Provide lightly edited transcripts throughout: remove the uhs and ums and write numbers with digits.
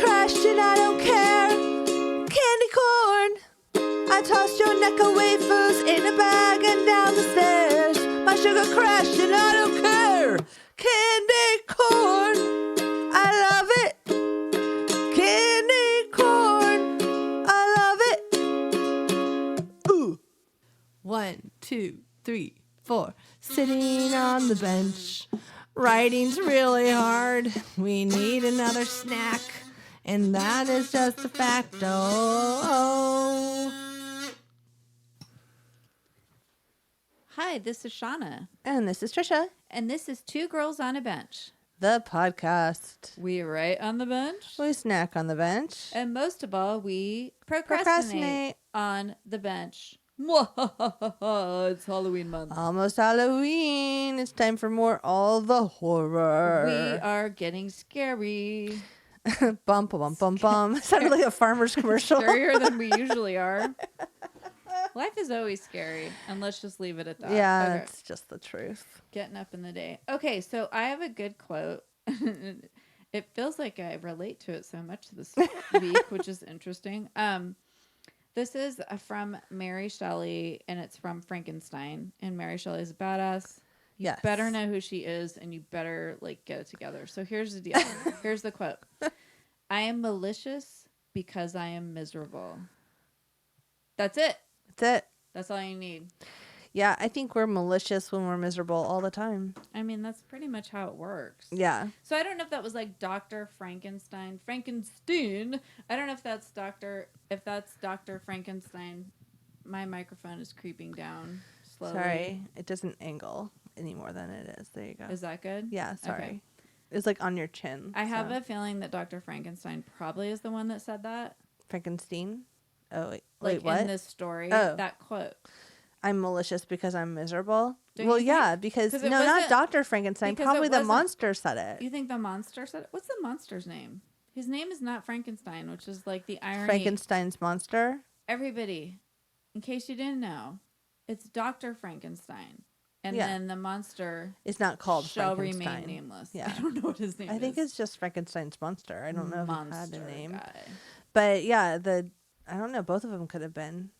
crashed and I don't care. Candy corn. I tossed your neck of wafers in a bag and down the stairs. My sugar crashed and I don't care. Candy corn. I love it. Candy corn. I love it. Ooh. 1, 2, 3, 4. Sitting on the bench. Writing's really hard. We need another snack. And that is just a fact. Oh. Hi, this is Shauna. And this is Trisha. And this is Two Girls on a Bench. The podcast. We write on the bench. We snack on the bench. And most of all, we procrastinate on the bench. It's Halloween month. Almost Halloween. It's time for more all the horror. We are getting scary. Bum, bum, bum, bum. Sounded like a farmer's commercial. Scarier than we usually are. Life is always scary, and let's just leave it at that. Yeah, okay. It's just the truth. Getting up in the day. Okay, so I have a good quote. It feels like I relate to it so much this week, which is interesting. This is from Mary Shelley, and it's from Frankenstein. And Mary Shelley is a badass. You better know who she is, and you better get it together. So here's the deal. Here's the quote. I am malicious because I am miserable. That's it. That's it. That's all you need. Yeah, I think we're malicious when we're miserable all the time. I mean, that's pretty much how it works. Yeah. So I don't know if that was like Dr. Frankenstein. I don't know if that's Dr. Frankenstein. My microphone is creeping down slowly. Sorry, it doesn't angle any more than it is. There you go. Is that good? Yeah, sorry. Okay. It's like on your chin. I have a feeling that Dr. Frankenstein probably is the one that said that. Frankenstein? Oh, wait, what? In this story, Oh. that quote. I'm malicious because I'm miserable? Don't Well, you yeah, think? because, it no, not wasn't- Dr. Frankenstein. because Probably it the wasn't- monster said it. You think the monster said it? What's the monster's name? His name is not Frankenstein, which is like the irony. Frankenstein's monster? Everybody, in case you didn't know, it's Dr. Frankenstein. And Yeah. then the monster It's not called shall Frankenstein. remain nameless. Yeah. I don't know what his name is. I think it's just Frankenstein's monster. I don't know if it had Monster a name. guy. But yeah, I don't know. Both of them could have been.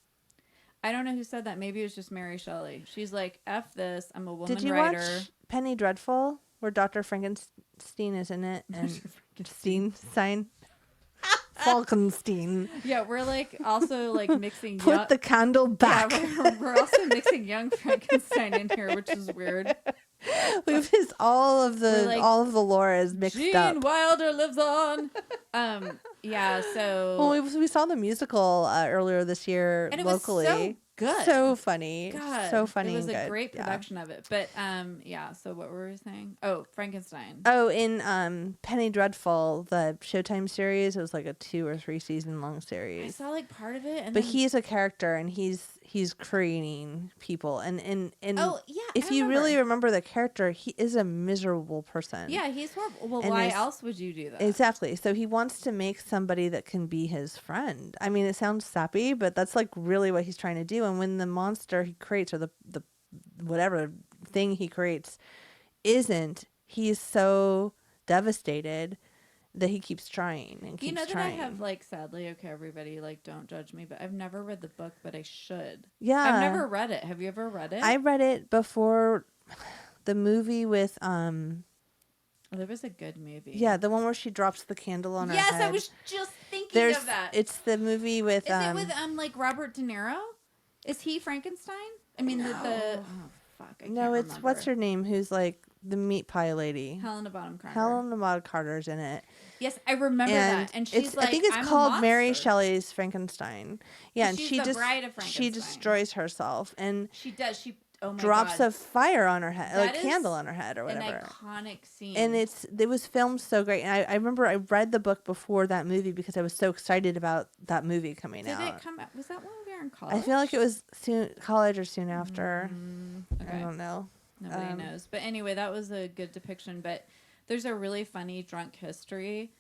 I don't know who said that. Maybe it was just Mary Shelley. She's like, F this. I'm a woman Did you writer. watch Penny Dreadful, where Dr. Frankenstein is in it? And Frankenstein. Falkenstein. Yeah, we're like also like mixing. Put the candle back. Yeah, we're also mixing young Frankenstein in here, which is weird. We've just all of the lore is mixed Gene up. Wilder lives on. Yeah. So. Well, we saw the musical earlier this year and it locally. was so good. So funny. God, so funny. It was and a good. great production of it. But yeah. So what were we saying? Oh, Frankenstein. Oh, in Penny Dreadful, the Showtime series, it was like a 2 or 3 season long series. I saw like part of it, and but then... he's a character, and he's creating people, and oh yeah, if you really remember the character, he is a miserable person. Yeah, he's horrible. Well, and why else would you do that? Exactly. So he wants to make somebody that can be his friend. I mean, it sounds sappy, but that's like really what he's trying to do. And when the monster he creates, or the whatever thing he creates isn't, he's so devastated that he keeps trying and keeps trying. I have sadly, okay, everybody, don't judge me, but I've never read the book, but I should. Yeah. I've never read it. Have you ever read it? I read it before the movie with there was a good movie. Yeah, the one where she drops the candle on her head. Yes, I was just thinking of that. It's the movie with Is it with Robert De Niro? Is he Frankenstein? I mean no. Oh fuck, I can't it's remember. what's her name? Who's like the meat pie lady? Helena Bonham Carter. Helena Bonham Carter's in it. Yes, I remember that. And she's I think it's called Mary Shelley's Frankenstein. Yeah, and she's she the bride of Frankenstein. She destroys herself, and she does. She drops God. a fire on her head, That a candle on her head, or whatever. An iconic scene. And it was filmed so great. And I remember I read the book before that movie because I was so excited about that movie coming out. Did it come out? Was that when we were in college? I feel like it was college or soon after. Okay. I don't know. Nobody knows. But anyway, that was a good depiction. But There's a really funny drunk history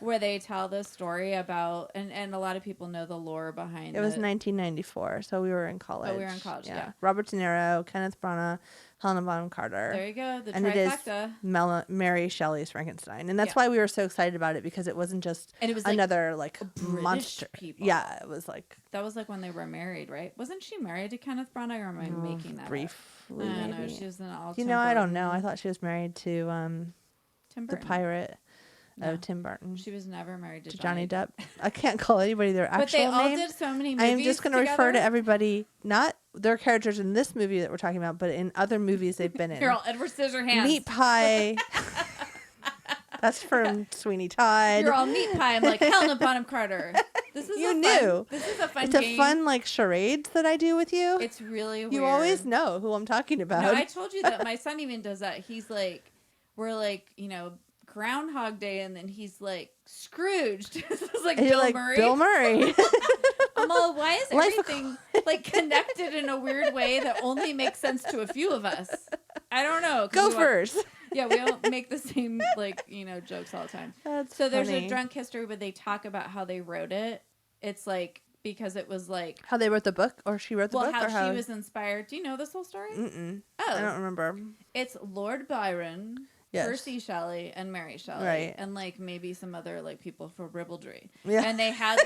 where they tell this story about, and a lot of people know the lore behind it. It was 1994, so we were in college. Oh, we were in college, yeah. Robert De Niro, Kenneth Branagh, Helena Bonham Carter. There you go, the and trifecta. It is Mary Shelley's Frankenstein. And that's why we were so excited about it, because it wasn't just another monster. People. Yeah, it was like... That was like when they were married, right? Wasn't she married to Kenneth Branagh, or am I making that briefly, up? I don't know, maybe. she was an all I don't know. I thought she was married to Tim the Burton. pirate of Tim Burton. She was never married to Johnny Depp. I can't call anybody their actual name. But they all did so many movies I am just going to refer to everybody, not their characters in this movie that we're talking about, but in other movies they've been in. You're all Edward Scissorhands. Meat Pie. That's from Sweeney Todd. You're all Meat Pie. I'm like, Helena Bonham Carter. This is This is a fun It's game. a fun charades that I do with you. It's really weird. You always know who I'm talking about. No, I told you that. My son even does that. He's like, we're like, Groundhog Day, and then he's like Scrooged. This is like Bill Murray. Bill Murray. I'm all, why is everything like connected in a weird way that only makes sense to a few of us? I don't know. Gophers. Yeah, we don't make the same jokes all the time. That's so there's funny. a drunk history where they talk about how they wrote it. It's like because it was like how they wrote the book, or she wrote the book, how or how she was inspired. Do you know this whole story? Mm-mm. Oh, I don't remember. It's Lord Byron, Percy Shelley, and Mary Shelley, right? And maybe some other people for ribaldry. Yeah. And they had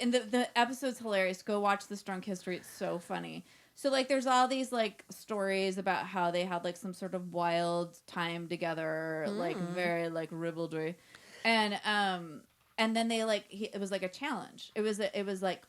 and the episode's hilarious. Go watch this drunk history. It's so funny. So there's all these stories about how they had some sort of wild time together, very ribaldry, and then they it was a challenge. It was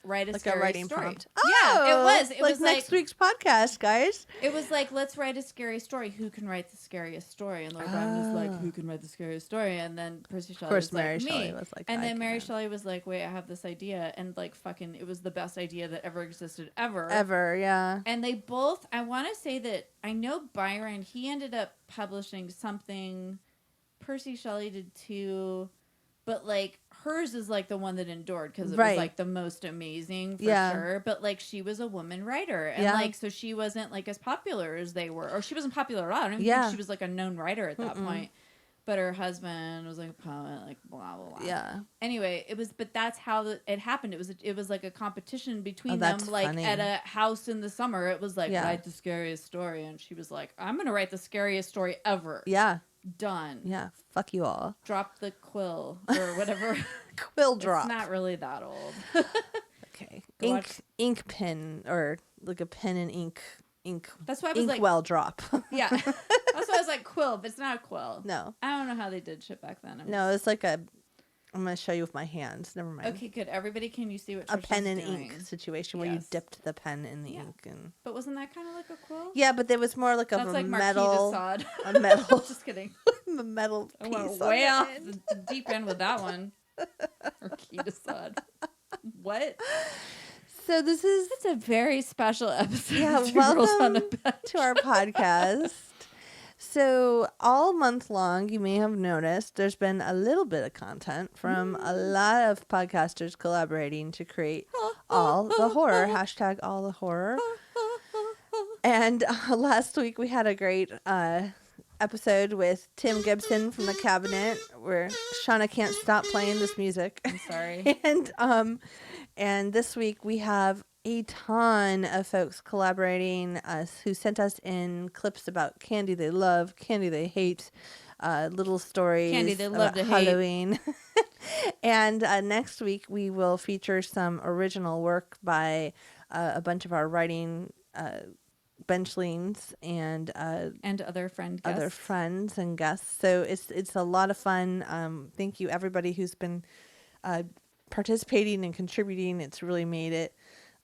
write a scary writing story. prompt. Yeah, it was. It was next week's podcast, guys. It was let's write a scary story. Who can write the scariest story? And Lord Byron was who can write the scariest story? And then Percy Shelley was Mary me. Shelley was and then Mary Shelley was wait, I have this idea, and fucking, it was the best idea that ever existed ever. Ever, yeah. And they both. I want to say that I know Byron. He ended up publishing something. Percy Shelley did too, but hers is the one that endured because it was the most amazing for sure. But she was a woman writer, and so she wasn't as popular as they were, or she wasn't popular at all. I don't even think she was a known writer at that point. But her husband was a poet, blah blah blah. Yeah. Anyway, but that's how it happened. It was a competition between them, funny. at a house in the summer. It was write the scariest story, and she was I'm gonna write the scariest story ever. Yeah. Done. Yeah. Fuck you all. Drop the quill or whatever. Quill drop. It's not really that old. Okay. Go ink pen, or a pen and ink. That's why I was well drop. Yeah. That's why I was quill, but it's not a quill. No. I don't know how they did shit back then. No, it's I'm going to show you with my hands. Never mind. Okay, good. Everybody, can you see what a pen and doing? ink situation where you dipped the pen in the ink and. But wasn't that kind of like a quill? Yeah, but there was more That's a metal. A metal. Just kidding. A metal piece. I went way off the deep end with that one. Marquita sod. What? So it's a very special episode. Yeah, welcome to our podcast. So all month long, you may have noticed there's been a little bit of content from a lot of podcasters collaborating to create all the horror, hashtag all the horror. And last week we had a great episode with Tim Gibson from The Cabinet, where Shauna can't stop playing this music. I'm sorry. And this week we have a ton of folks collaborating who sent us in clips about candy they love, candy they hate, little stories candy they love about to Halloween. And next week we will feature some original work by a bunch of our writing benchlings and other friends and guests. So it's a lot of fun. Thank you everybody who's been participating and contributing. It's really made it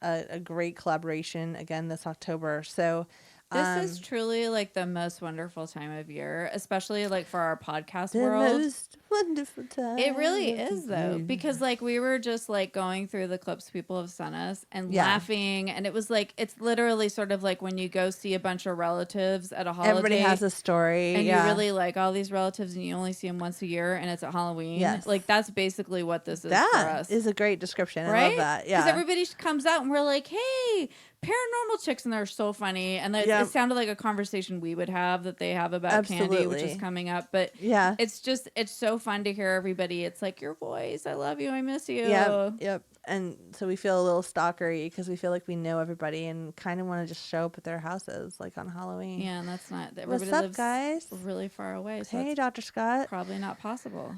a great collaboration again this October. So this is truly the most wonderful time of year, especially for our podcast the world. Most Wonderful time. It really is though, because like we were just like going through the clips people have sent us and laughing, and it was like it's literally sort of like when you go see a bunch of relatives at a holiday. Everybody has a story, and you really like all these relatives, and you only see them once a year, and it's at Halloween. Yes. Like that's basically what this is for That us. is a great description. Right? I love that. Yeah, because everybody comes out and we're like, "Hey, Paranormal Chicks," and they're so funny, and it sounded like a conversation we would have that they have about candy, which is coming up. But yeah, it's so fun to hear everybody. It's like your voice. I love you. I miss you. Yep. And so we feel a little stalkery because we feel like we know everybody and kind of want to just show up at their houses like on Halloween. Yeah, and that's not. Everybody What's up, lives guys? Really far away. So hey, Dr. Scott. Probably not possible.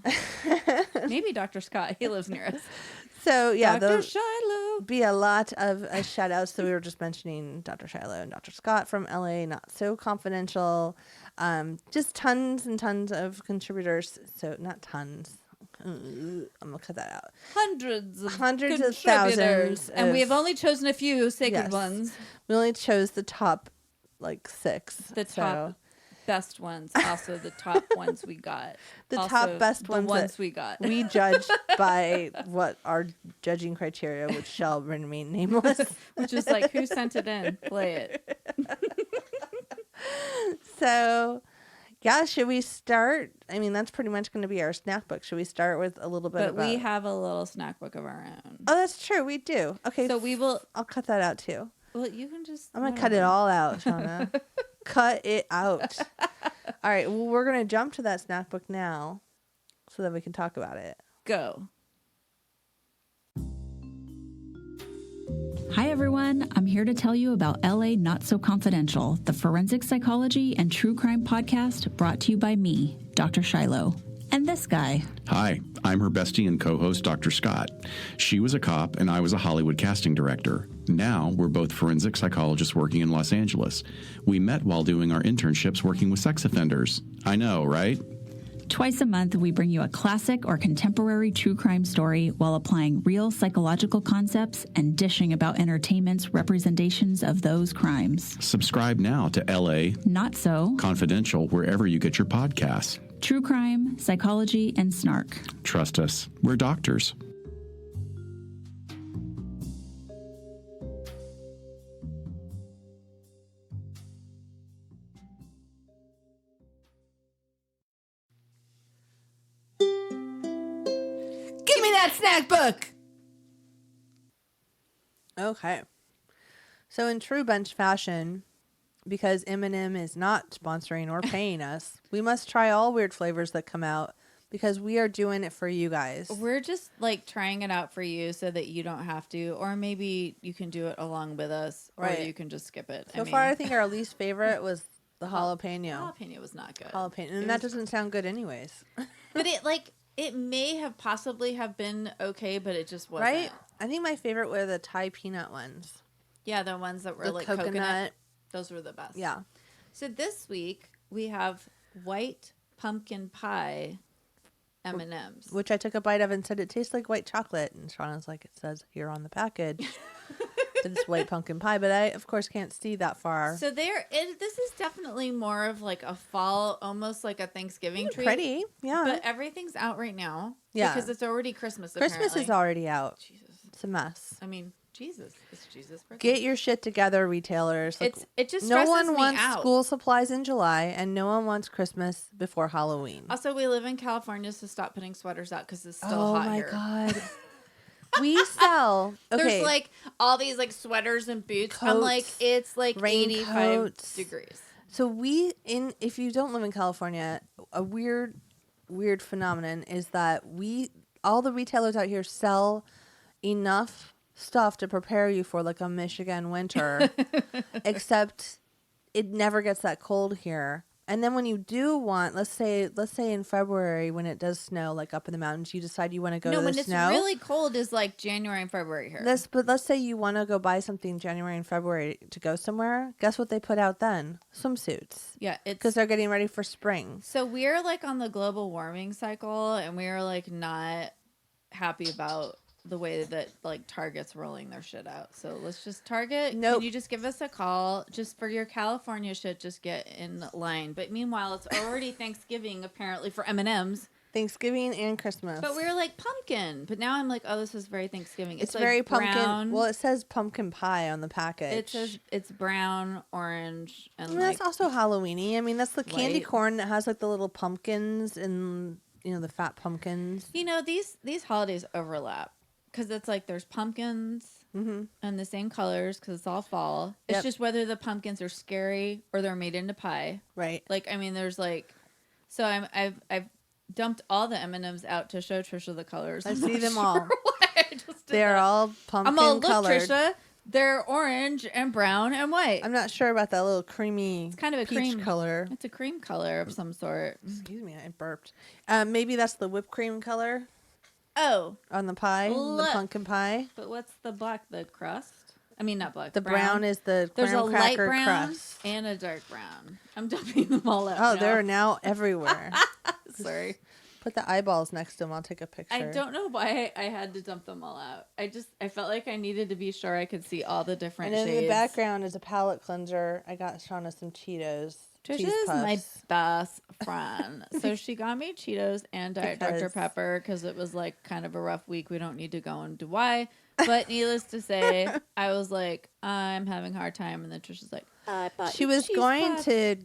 Maybe Dr. Scott. He lives near us. So yeah, Dr. Shiloh. Be a lot of shout outs. So we were just mentioning Dr. Shiloh and Dr. Scott from LA, Not So Confidential. Just tons and tons of contributors. So not tons. I'm gonna cut that out. Hundreds of thousands, and we have only chosen a few sacred ones. We only chose the top, like 6. The top best ones, also the top ones we got. The also top best ones we got. We judged by what our judging criteria, which shall remain nameless. Which is like, who sent it in? Play it. So. Yeah, should we start? I mean, that's pretty much going to be our snack book. Should we start with a little bit we have a little snack book of our own. Oh, that's true. We do. Okay. So we will... I'll cut that out, too. Well, you can just... I'm going to cut it all out, Shauna. Cut it out. All right. Well, we're going to jump to that snack book now so that we can talk about it. Go. Hi everyone, I'm here to tell you about LA Not So Confidential, the forensic psychology and true crime podcast brought to you by me, Dr. Shiloh, and this guy. Hi, I'm her bestie and co-host, Dr. Scott. She was a cop and I was a Hollywood casting director. Now we're both forensic psychologists working in Los Angeles. We met while doing our internships working with sex offenders. I know, right? Twice a month, we bring you a classic or contemporary true crime story while applying real psychological concepts and dishing about entertainment's representations of those crimes. Subscribe now to LA Not So Confidential wherever you get your podcasts. True crime, psychology, and snark. Trust us, we're doctors. Snack book. Okay. So in true bench fashion, because M&M is not sponsoring or paying us, we must try all weird flavors that come out because we are doing it for you guys. We're just like trying it out for you so that you don't have to, or maybe you can do it along with us, or you can just skip it. So far, I think our least favorite was the jalapeno. Jalapeno was not good. And that doesn't sound good anyways. But it may have possibly have been okay, but it just wasn't. Right? I think my favorite were the Thai peanut ones. Yeah, the ones that were the like coconut. Those were the best. Yeah. So this week we have white pumpkin pie M&Ms. Which I took a bite of and said it tastes like white chocolate. And Shauna's like, it says here on the package that it's white pumpkin pie. But I, of course, can't see that far. So this is definitely more of like a fall, almost like a Thanksgiving treat. Pretty, yeah. But everything's out right now. Yeah. Because it's already Christmas, Christmas is already out. Jesus. It's a mess. I mean, Jesus. It's Jesus' birthday. Get your shit together, retailers. Like, it just no stresses one me wants out. school supplies in July, and no one wants Christmas before Halloween. Also, we live in California, so stop putting sweaters out because it's still hot here. Oh my God. We sell. Okay. There's like all these like sweaters and boots. Coats, I'm like, it's like 85 raincoats. degrees. So if you don't live in California, a weird phenomenon is that all the retailers out here sell enough stuff to prepare you for like a Michigan winter, except it never gets that cold here. And then when you do want, let's say in February when it does snow, like up in the mountains, you decide you want to go to the snow. No, when it's really cold is like January and February here. But let's say you want to go buy something January and February to go somewhere. Guess what they put out then? Swimsuits. Yeah, because they're getting ready for spring. So we're like on the global warming cycle, and we're like not happy about the way that like Target's rolling their shit out. So let's just Target. Nope. Can you just give us a call just for your California shit? Just get in line. But meanwhile, it's already Thanksgiving apparently for M&Ms. Thanksgiving and Christmas. But we were like pumpkin. But now I'm like, oh, this is very Thanksgiving. It's like very brown. pumpkin. Well, it says pumpkin pie on the package. It says it's brown, orange, and that's also Halloween-y. I mean, that's the candy white. corn that has like the little pumpkins and the fat pumpkins. These holidays overlap because it's like there's pumpkins and the same colors because it's all fall. It's just whether the pumpkins are scary or they're made into pie. Right. Like I mean, there's like, so I've dumped all the M&Ms out to show Trisha the colors. I see them all. They're all pumpkin I'm all, look, colored. Trisha, they're orange and brown and white. I'm not sure about that little creamy. It's kind of a peach cream color. It's a cream color of some sort. Excuse me, I burped. Maybe that's the whipped cream color. Oh, on the pie, look. the pumpkin pie. But what's the black? The crust? I mean, not black. The brown is the There's a graham light cracker brown crust. and a dark brown. I'm dumping them all out. Oh, now. they're now everywhere. Sorry. Put the eyeballs next to them. I'll take a picture. I don't know why I had to dump them all out. I felt like I needed to be sure I could see all the different And in shades. the background is a palate cleanser. I got Shauna some Cheetos. Trisha cheese is my puffs. best friend. So she got me Cheetos and Diet Dr. Because- Pepper because it was like kind of a rough week. We don't need to go into why. But needless to say, I was like, I'm having a hard time. And then Trisha's like, I bought She you was cheese going puffs. to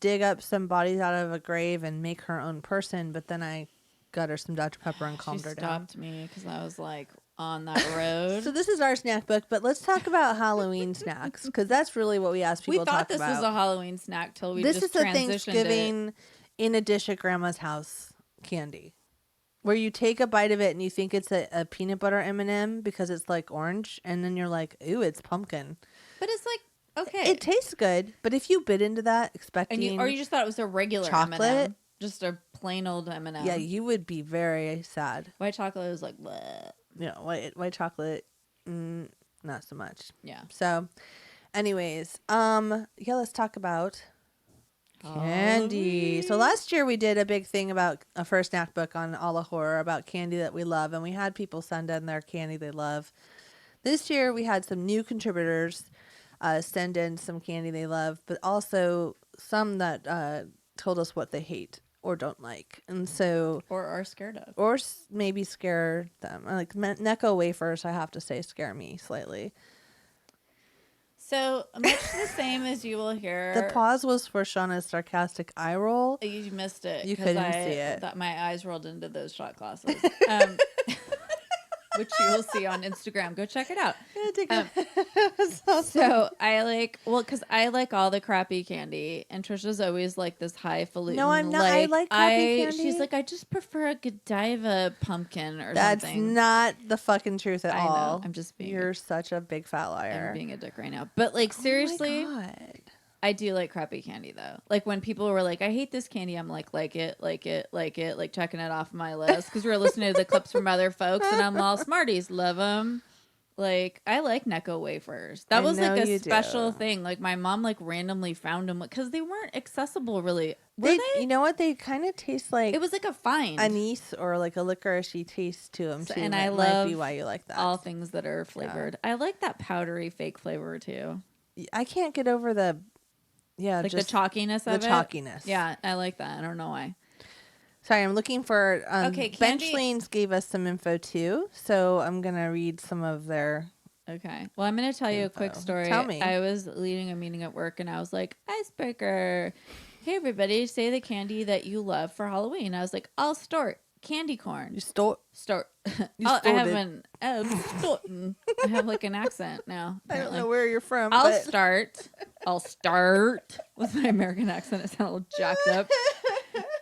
dig up some bodies out of a grave and make her own person, but then I got her some Dr. Pepper and calmed She her down. stopped me because I was like on that road. So this is our snack book, but let's talk about Halloween snacks because that's really what we asked people we to thought talk this about. was a Halloween snack till we This just is a transitioned Thanksgiving in a dish at Grandma's house candy, where you take a bite of it and you think it's a peanut butter M&M because it's like orange, and then you're like, ooh, it's pumpkin. But it's like, okay. It tastes good, but if you bit into that expecting, or you just thought it was a regular chocolate? M&M. Just a plain old M&M. yeah, you would be very sad. White chocolate is like, bleh. Yeah, white chocolate, not so much. Yeah. So, anyways, let's talk about candy. So last year we did a big thing about a first snack book on all the horror about candy that we love, and we had people send in their candy they love. This year we had some new contributors send in some candy they love, but also some that told us what they hate or don't like, and so Or are scared of. or maybe scare them. Like Necco wafers, I have to say, scare me slightly. So much the same as you will hear. The pause was for Shauna's sarcastic eye roll. You missed it. You 'cause couldn't see it. That my eyes rolled into those shot glasses. Which you will see on Instagram. Go check it out. So I like, because I like all the crappy candy, and Trisha's always like this highfalutin. No, I'm not. I like crappy candy. She's like, I just prefer a Godiva pumpkin or That's something. not the fucking truth at I know. all. I'm just being. You're such a big fat I'm liar. being a dick right now. But like seriously, Oh my God. I do like crappy candy though. Like when people were like, I hate this candy, I'm like it, like checking it off my list because we were listening to the clips from other folks, and I'm all Smarties, love them. Like I like Necco wafers. That was like a special thing. Like my mom like randomly found them because they weren't accessible really. Were they? You know what? They kind of taste like It was like a find. anise or like a licoricey taste to them too. And That I might love be why you like that. all things that are flavored. I like that powdery fake flavor too. I can't get over the Like just the chalkiness of the it. chalkiness. Yeah, I like that. I don't know why. Sorry, I'm looking for. Okay, candy- Benchlings gave us some info too, so I'm gonna read some of their. Okay. Well, I'm going to tell you a quick Info. story. Tell me. I was leading a meeting at work and I was like, icebreaker. Hey, everybody, say the candy that you love for Halloween. I was like, I'll start candy corn. You stole. Start. You I have started. I have like an accent now. I don't apparently. know where you're from. I'll but start with my American accent. It sounded a little jacked up.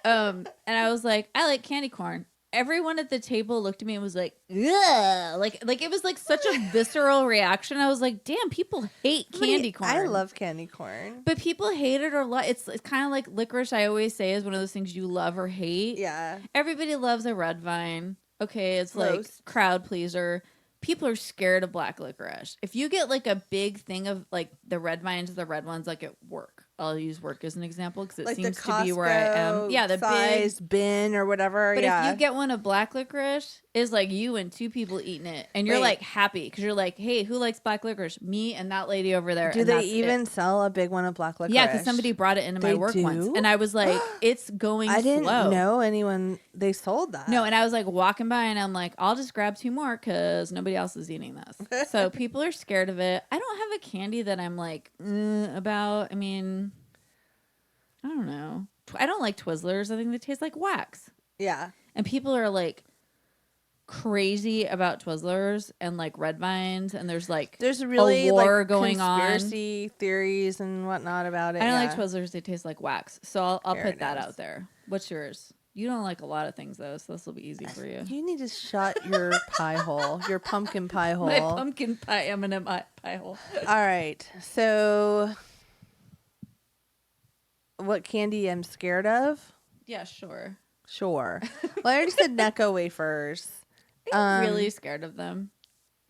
And I was like, I like candy corn. Everyone at the table looked at me and was like, ugh. Like it was like such a visceral reaction. I was like, damn, people hate candy corn. I love candy corn. But people hate it or love it's kind of like licorice. I always say is one of those things you love or hate. Yeah. Everybody loves a red vine. Okay, it's like Roast. crowd pleaser. People are scared of black licorice. If you get like a big thing of like the red vines, the red ones, like at work, I'll use work as an example because it Like seems the to be where I am. Yeah, the size big bin or whatever. But yeah. if you get one of black licorice, it's like you and 2 people eating it, and you're Wait. like happy because you're like, hey, who likes black licorice? Me and that lady over there. Do and they that's even it. sell a big one of black licorice? Yeah, because somebody brought it into my They work once, do? and I was like, it's going I didn't slow. know anyone they sold that. No, and I was like walking by, and I'm like, I'll just grab 2 more because nobody else is eating this. So people are scared of it. I don't have a candy that I'm like about. I mean, I don't know. I don't like Twizzlers. I think they taste like wax. Yeah. And people are like crazy about Twizzlers and like red vines, and there's really a war like going on. conspiracy theories and whatnot about it. I don't yeah. like Twizzlers; they taste like wax. So I'll Fair put that enough. out there. What's yours? You don't like a lot of things though, so this will be easy for you. You need to shut your pie hole, your pumpkin pie hole. My pumpkin pie M&M pie hole. All right. So, what candy I'm scared of? Yeah, sure. Sure. Well, I already said Necco wafers. I'm really scared of them.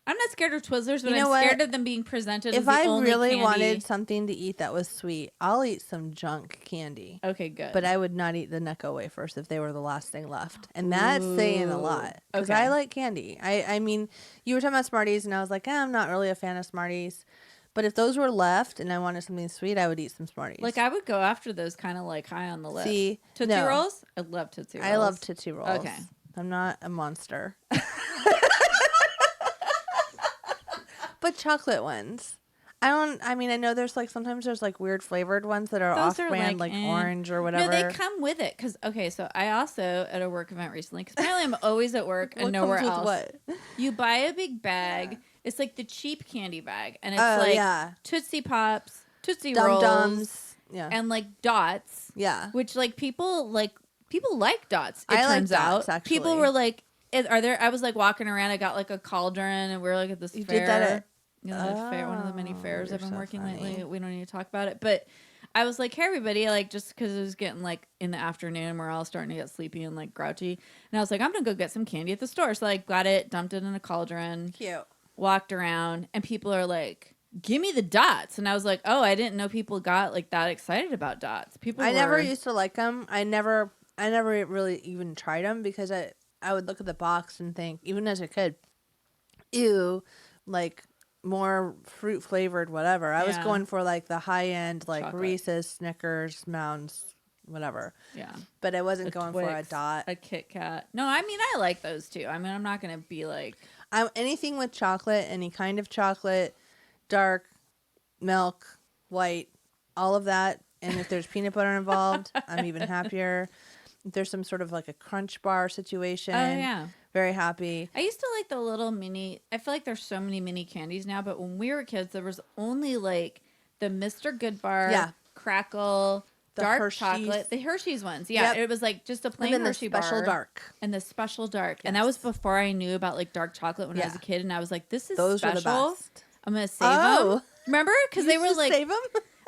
I'm not scared of Twizzlers, but You know I'm scared what? of them being presented as If the I only really candy. wanted something to eat that was sweet, I'll eat some junk candy. Okay, good. But I would not eat the Necco wafers if they were the last thing left. And that's saying a lot. Because Okay. I like candy. I mean, you were talking about Smarties, and I was like, I'm not really a fan of Smarties. But if those were left and I wanted something sweet, I would eat some Smarties. like I would go after those kind of like high on the list. See, Tootsie no. Rolls? I love Tootsie Rolls. I love Tootsie Rolls. Okay. I'm not a monster. But chocolate ones. I mean, I know there's like, sometimes there's like weird flavored ones that are Those are, off-brand, like orange or whatever. No, they come with it. Because, okay, so I also, at a work event recently, because apparently I'm always at work and What nowhere comes else. with what? You buy a big bag. Yeah. It's like the cheap candy bag. And it's Oh, like yeah. Tootsie Pops, Tootsie Dum Rolls, Dums. Yeah. and like dots. Yeah. Which like people like dots, it I like turns dots, out. actually. People were like, are there, I was like walking around, I got like a cauldron, and we were like at this You fair. did that at... You know, fair, one of the many fairs you're I've been so working funny. lately. We don't need to talk about it. But I was like, hey, everybody, like, just because it was getting like in the afternoon, we're all starting to get sleepy and like grouchy. And I was like, I'm going to go get some candy at the store. So I got it, dumped it in a cauldron, Cute. walked around, and people are like, give me the dots. And I was like, oh, I didn't know people got like that excited about dots. People I were... never used to like them. I never really even tried them because I would look at the box and think, even as a kid, ew, like more fruit flavored, whatever. I was Yeah. going for like the high end, like Chocolate. Reese's, Snickers, Mounds, whatever. Yeah. But I wasn't A going for a Twix, dot. a Kit Kat. No, I mean, I like those too. I mean, I'm not going to be like... Anything with chocolate, any kind of chocolate, dark, milk, white, all of that. And if there's peanut butter involved, I'm even happier. If there's some sort of like a crunch bar situation, Oh, yeah. very happy. I used to like the little mini... I feel like there's so many mini candies now, but when we were kids, there was only like the Mr. Goodbar, Yeah. Crackle, The dark Hershey's. chocolate, the Hershey's ones. Yeah, Yep. it was like just a plain And then Hershey the special bar. dark. And the special dark. And that was before I knew about like dark chocolate when I was a Yeah. kid. And I was like, this is Those special. are the best. I'm going to save Oh. them. Remember? Because You they were used to like... save them?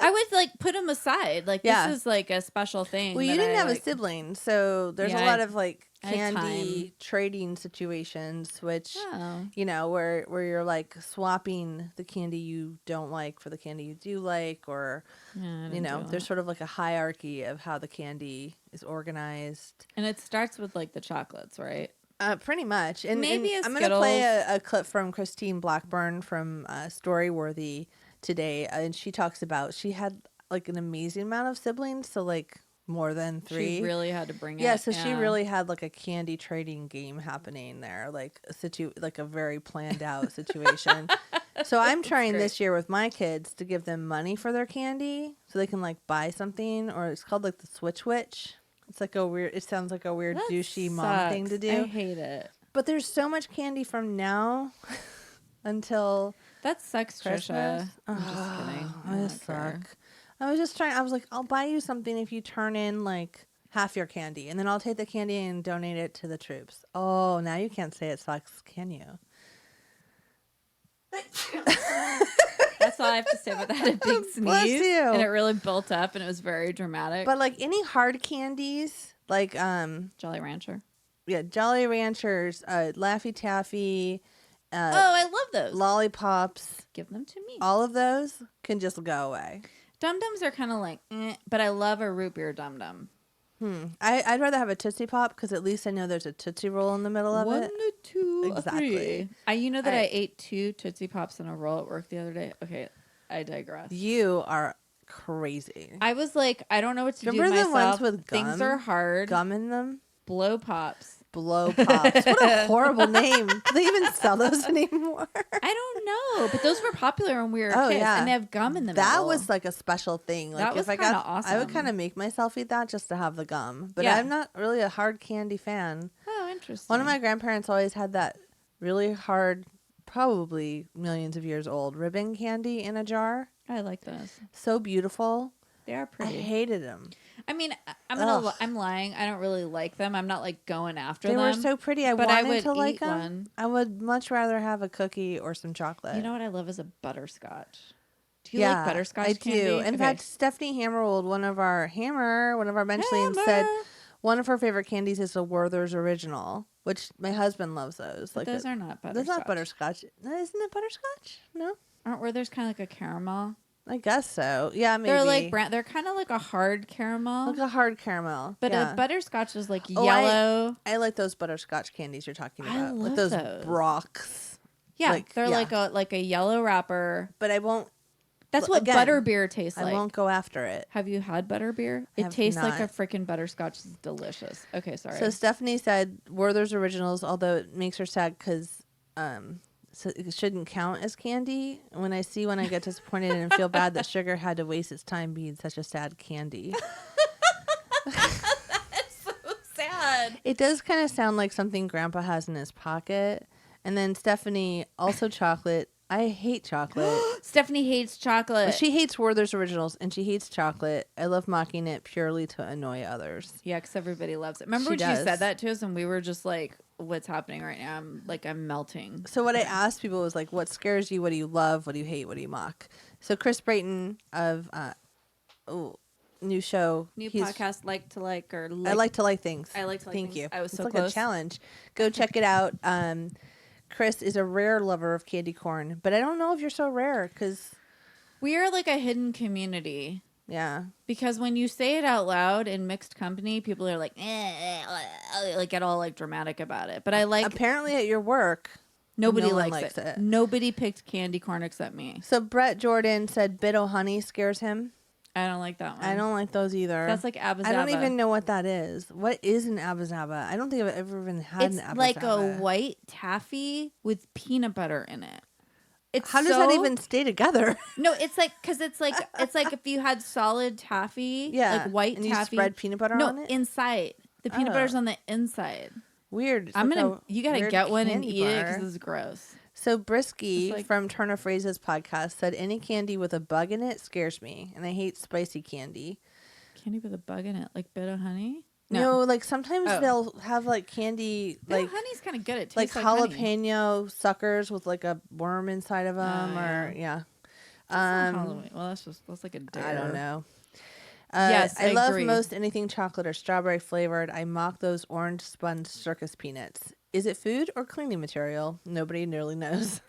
I would like put them aside. Like Yeah. this is like a special thing. Well, you that didn't I, have like, a sibling, so there's Yeah, a lot of like I had candy time. trading situations, which Oh. you know, where you're like swapping the candy you don't like for the candy you do like, or Yeah, I you didn't know, do there's that. sort of like a hierarchy of how the candy is organized. And it starts with like the chocolates, right? Pretty much. And Maybe and a I'm going to play Skittles. a clip from Christine Blackburn from Storyworthy today. And she talks about, she had like an amazing amount of siblings. So like more than 3. She really had to bring it. Yeah. So she really had like a candy trading game happening there. Like like a very planned out situation. So I'm trying great. this year with my kids to give them money for their candy so they can like buy something, or it's called like the Switch Witch. It's like a weird, it sounds like a weird That douchey mom thing to sucks. do. I hate it. But there's so much candy from now until That sucks, Christmas. Trisha. I'm just kidding. I I don't suck. care. I was just trying. I was like, I'll buy you something if you turn in like half your candy, and then I'll take the candy and donate it to the troops. Oh, now you can't say it sucks, can you? That's all I have to say about that. A big sneeze. Bless you. And it really built up and it was very dramatic. But like any hard candies, like Jolly Rancher. yeah, Jolly Ranchers, Laffy Taffy, Oh, I love those. lollipops, Give them to me. all of those can just go away. Dum-Dums are kind of like, but I love a root beer Dum-Dum. I'd rather have a Tootsie Pop because at least I know there's a Tootsie Roll in the middle of One it. to two, Exactly. three. You know that I ate 2 Tootsie Pops in a row at work the other day? Okay, I digress. You are crazy. I was like, I don't know what to do Remember the myself. ones with gum? Things are hard. Gum in them? Blow Pops. Blow Pops. What a horrible name. Do they even sell those anymore? I don't know, but those were popular when we were kids, yeah. and they have gum in the That middle. was like a special thing. Like That was if I kinda got, I would awesome. kind of make myself eat that just to have the gum. But Yeah. I'm not really a hard candy fan. Oh, interesting. One of my grandparents always had that really hard, probably millions of years old, ribbon candy in a jar. I like those. So beautiful. They are I pretty. hated them. I mean, Ugh. I'm lying. I don't really like them. I'm not like going after They them. were so pretty. I but I wanted would to like eat them. one. I would much rather have a cookie or some chocolate. You know what I love is a butterscotch. Do you like butterscotch I candy? do. In Okay. fact, Stephanie Hammerwold, one of our Benchlings, said one of her favorite candies is the Werther's Original, which my husband loves those. But those are not butterscotch. That's not butterscotch. Isn't it butterscotch? No, Aren't where there's kind of like a caramel? I guess so. Yeah, maybe. They're like brown. They're kind of like a hard caramel. like a hard caramel. But yeah. a butterscotch is like Oh, yellow. I like those butterscotch candies you're talking I about. love With those those. Brocks. Yeah, like, they're yeah. like a yellow wrapper. But I won't. That's what Again, butterbeer tastes like. I won't go after it. Have you had butterbeer? It have tastes like a not. freaking butterscotch. It's delicious. Okay, sorry. So Stephanie said Werther's Originals, although it makes her sad because so it shouldn't count as candy. When I get disappointed and feel bad that sugar had to waste its time being such a sad candy. That's so sad. It does kind of sound like something Grandpa has in his pocket. And then Stephanie, also chocolate. I hate chocolate. Stephanie hates chocolate. But she hates Werther's Originals and she hates chocolate. I love mocking it purely to annoy others. Yeah, because everybody loves it. Remember She when does. she said that to us and we were just like, what's happening right now? I'm melting. So what I asked people was like, what scares you? What do you love? What do you hate? What do you mock? So Chris Brayton of new show. New he's- podcast, like to like or I like to like things. I like to like Thank things. you. I was it's so like close. a challenge. Go check it out. Chris is a rare lover of candy corn, but I don't know if you're so rare because, We are like a hidden community. yeah. Because when you say it out loud in mixed company, people are like, like get all like dramatic about it. But I like Apparently at your work, nobody no one likes likes it. it. Nobody picked candy corn except me. so Brett Jordan said Bit O' Honey scares him. I don't like that one. I don't like those either. That's like Abba I don't Zaba. even know what that is. What is an Abba Zaba? I don't think I've ever even had It's an Abba like Zaba. a white taffy with peanut butter in it. It's How does that so- even stay together? No, it's like because it's like if you had solid taffy, Yeah, like white and you taffy. spread peanut butter no, on it? inside. The peanut Oh. butter's on the inside. Weird. It's I'm like gonna. a You gotta weird get one and candy eat it bar. because this is gross. So Brisky It's like- from Turner Phrases podcast said any candy with a bug in it scares me, and I hate spicy candy. Candy with a bug in it, like Bit of Honey. No, like sometimes Oh. they'll have like candy, Bit like of Honey's kind of good. It like tastes like honey. jalapeno suckers with like a worm inside of them, or yeah. That's not Halloween. Well, that's like a dare. I don't know. Yes, I I love agree. most anything chocolate or strawberry flavored. I mock those orange spun circus peanuts. Is it food or cleaning material? Nobody nearly knows.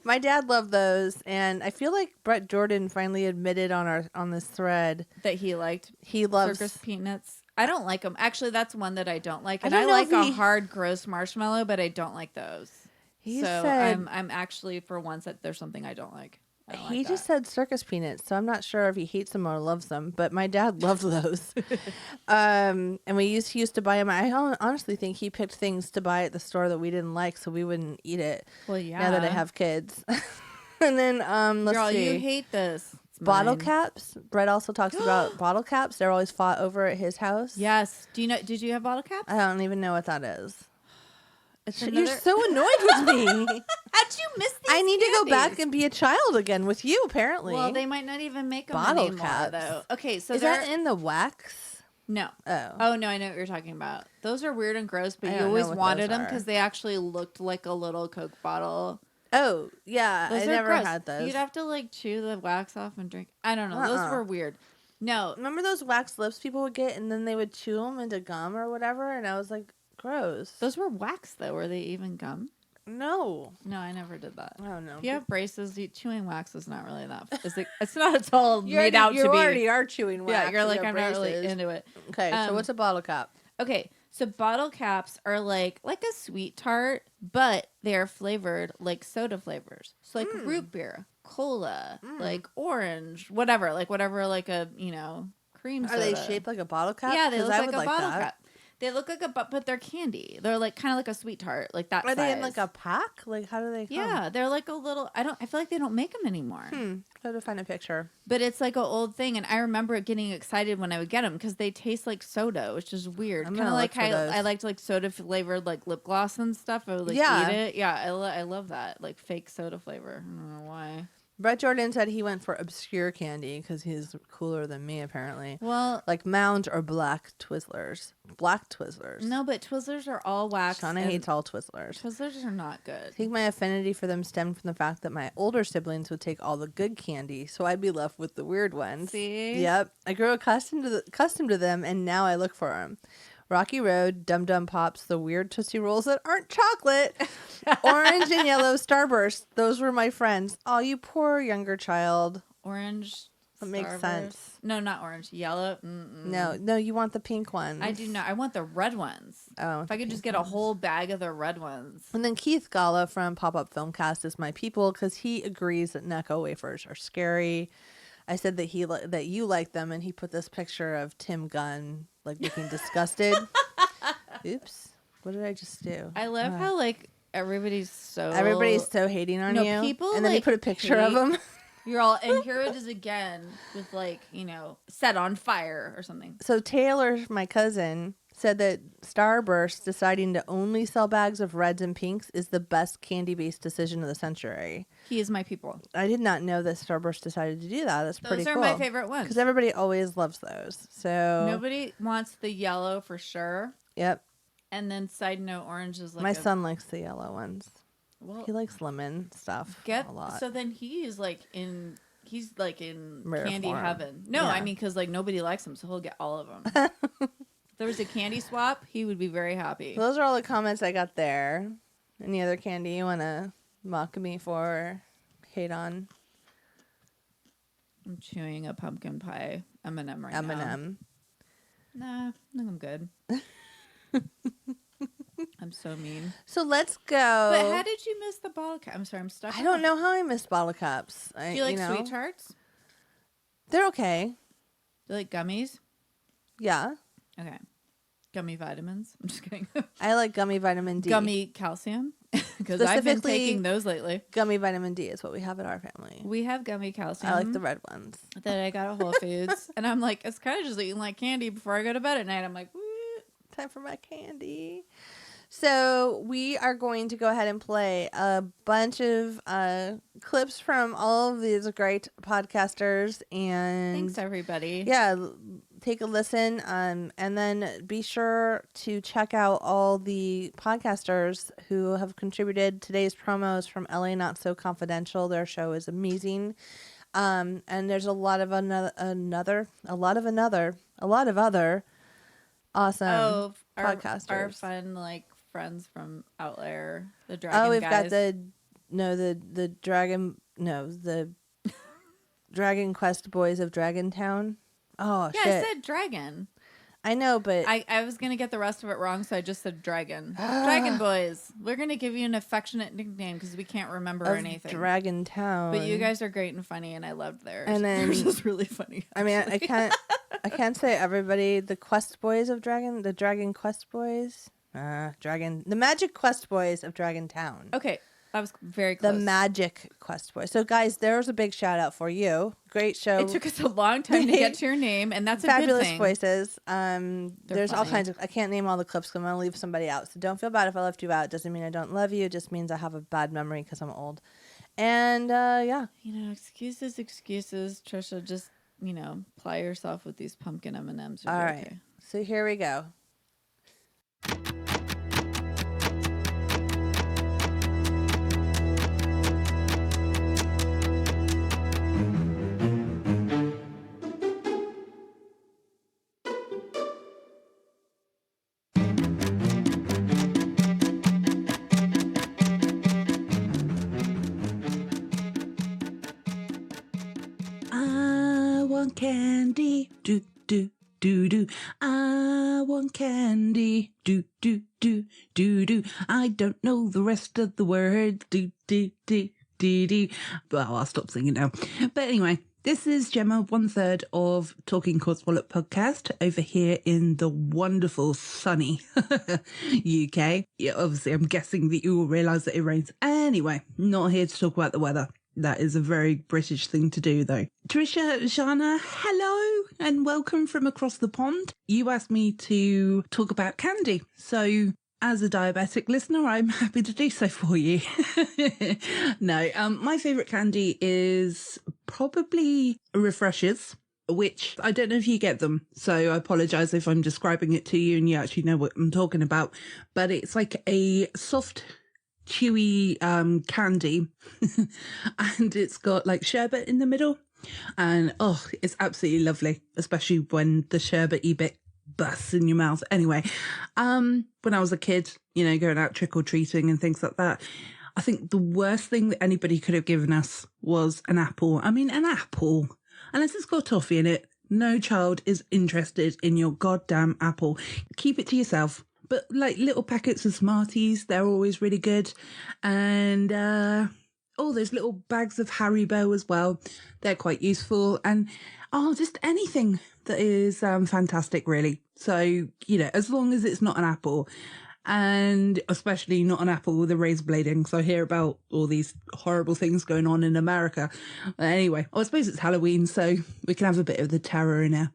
My dad loved those, and I feel like Brett Jordan finally admitted on this thread That he liked he loves. circus peanuts. I don't like them. Actually, that's one that I don't like. I And don't I know like if a he- hard, gross marshmallow, but I don't like those. He so said I'm actually for once that there's something I don't like. I don't he like just that. said circus peanuts, so I'm not sure if he hates them or loves them. But my dad loved those, and he used to buy them. I honestly think he picked things to buy at the store that we didn't like, so we wouldn't eat it. Well, yeah. Now that I have kids, and then let's Girl, see. you hate this. It's Bottle mine. caps. Brett also talks about bottle caps. They're always fought over at his house. Yes. Do you know? Did you have bottle caps? I don't even know what that is. It's You're another- so annoyed with me. How'd you miss these? I need to go back candies? and be a child again with you, apparently. Well, they might not even make them Bottle anymore, caps. though. Okay, so is they're that in the wax? no. Oh. Oh no, I know what you're talking about. Those are weird and gross, but I you don't know always what wanted those them are. because they actually looked like a little Coke bottle. Oh, yeah. Those I are never gross. had those. You'd have to like chew the wax off and drink. I don't know. Those were weird. No, Remember those wax lips people would get and then they would chew them into gum or whatever? And I was like, gross. those were wax though. Were they even gum? No. No, I never did that. I don't know. If you have braces, chewing wax is not really that. It's not at all You made out to be. You already are chewing wax. Yeah, you're with like, your I'm not really braces. into it. Okay, so what's a bottle cap? Okay, so bottle caps are like a sweet tart, but they are flavored like soda flavors. So like root beer, cola, like orange, whatever, like a, cream soda. Are they shaped like a bottle cap? Yeah, they look I like would a bottle that. cap. They look like but they're candy. They're like kind of like a sweet tart, like that Are size. they in like a pack? Like how do they come? Yeah, they're like a little. I feel like they don't make them anymore. I have to find a picture. But it's like an old thing, and I remember getting excited when I would get them because they taste like soda, which is weird. I'm Kind of gonna like look for how those. I liked like soda flavored like lip gloss and stuff. I would like Yeah. eat it. Yeah, I love that like fake soda flavor. I don't know why. Brett Jordan said he went for obscure candy because he's cooler than me apparently. Well, Like Mounds or Black Twizzlers. Black Twizzlers. no, but Twizzlers are all wax. Shauna and hates all Twizzlers. Twizzlers are not I good. think my affinity for them stemmed from the fact that my older siblings would take all the good candy, so I'd be left with the weird ones. See? Yep. I grew accustomed to them, and now I look for them. Rocky Road, Dum Dum Pops, the weird Tootsie Rolls that aren't chocolate, orange and yellow Starburst. Those were my friends. Oh, you poor younger child. Orange. That makes Starburst. sense. No, not orange. Yellow. Mm-mm. No, you want the pink ones. I do not. I want the red ones. Oh, If I could just get a whole bag of the red ones. And then Keith Gala from Pop Up Filmcast is my people because he agrees that Necco wafers are scary. I said that that you like them, and he put this picture of Tim Gunn like looking disgusted. Oops, what did I just do? I love how like everybody's so hating on No, you. people, and then he like, put a picture of hate- him. You're all, and here it is again with like, set on fire or something. So Taylor, my cousin, said that Starburst deciding to only sell bags of reds and pinks is the best candy-based decision of the century. He is my people. I did not know that Starburst decided to do that. That's pretty Those cool. are my favorite ones. Because everybody always loves those. So Nobody wants the yellow for sure. Yep. And then side note, orange is like My son likes the yellow ones. Well, He likes lemon stuff a lot. so then he's like in Rare candy form. heaven. No, Yeah. I mean because like nobody likes them, so he'll get all of them. If there was a candy swap, he would be very happy. Those are all the comments I got there. Any other candy you want to mock me for or hate on? I'm chewing a pumpkin pie M&M right now. M&M. Nah, I think I'm good. I'm so mean. So let's go. But how did you miss the bottle cap? I'm sorry, I'm stuck. I don't know how I missed bottle caps. Do you like sweet tarts? They're okay. Do you like gummies? Yeah. Okay. Gummy vitamins. I'm just kidding. I like gummy vitamin D. Gummy calcium. Because I've been Specifically- taking those lately. Gummy vitamin D is what we have at our family. We have gummy calcium. I like the red ones. that I got at Whole Foods. And I'm like, it's kind of just eating like candy before I go to bed at night. I'm like, woo. Time for my candy. So we are going to go ahead and play a bunch of clips from all of these great podcasters. And Thanks, everybody. yeah, take a listen. And then be sure to check out all the podcasters who have contributed. Today's promos from LA Not So Confidential. Their show is amazing. And there's a lot of other awesome podcasters. Our fun, like, friends from out there. The Dragon we've guys. got the Dragon Quest Boys of Dragontown. Oh, Yeah, shit. I said dragon. I know, but I was going to get the rest of it wrong, so I just said dragon. Dragon boys. We're going to give you an affectionate nickname because we can't remember of anything. Dragontown. But you guys are great and funny, and I loved theirs. And then- Theirs is really funny. I mean, actually. I can't say everybody. The Quest Boys of the Dragon Quest Boys. The Magic Quest Boys of Dragontown. Okay, that was very The close. Magic Quest Boys. So, guys, there's a big shout out for you. Great show. It took us a long time to get to your name, and that's a Fabulous good thing. voices. There's all funny. kinds of. I can't name all the clips because I'm gonna leave somebody out. So don't feel bad if I left you out. Doesn't mean I don't love you. It just means I have a bad memory because I'm old. And yeah, Excuses. Trisha, just ply yourself with these pumpkin M&Ms. all right. Okay. So here we go. candy. Do, do, do, do. I want candy. Do, do, do, do, do. I don't know the rest of the words. Do, do, do, do, do. Well, I'll stop singing now. But anyway, this is Gemma, 1/3 of Talking Codswallop podcast over here in the wonderful sunny UK. Yeah, obviously, I'm guessing that you all realise that it rains. Anyway, not here to talk about the weather. That is a very British thing to do, though. Trisha, Shana, hello and welcome from across the pond. You asked me to talk about candy, so as a diabetic listener, I'm happy to do so for you. No, my favourite candy is probably Refreshers, which I don't know if you get them, so I apologise if I'm describing it to you and you actually know what I'm talking about. But it's like a soft, chewy candy, and it's got like sherbet in the middle, and oh, it's absolutely lovely, especially when the sherbety bit bursts in your mouth. Anyway, when I was a kid, you know, going out trick-or-treating and things like that, I think the worst thing that anybody could have given us was an apple. I mean, an apple, unless it's got toffee in it, no child is interested in your goddamn apple. Keep it to yourself. But like little packets of Smarties, they're always really good. And all those little bags of Haribo as well, they're quite useful. And just anything that is fantastic, really. So, you know, as long as it's not an apple, and especially not an apple with a razor blade in, because I hear about all these horrible things going on in America. Anyway, I suppose it's Halloween, so we can have a bit of the terror in here.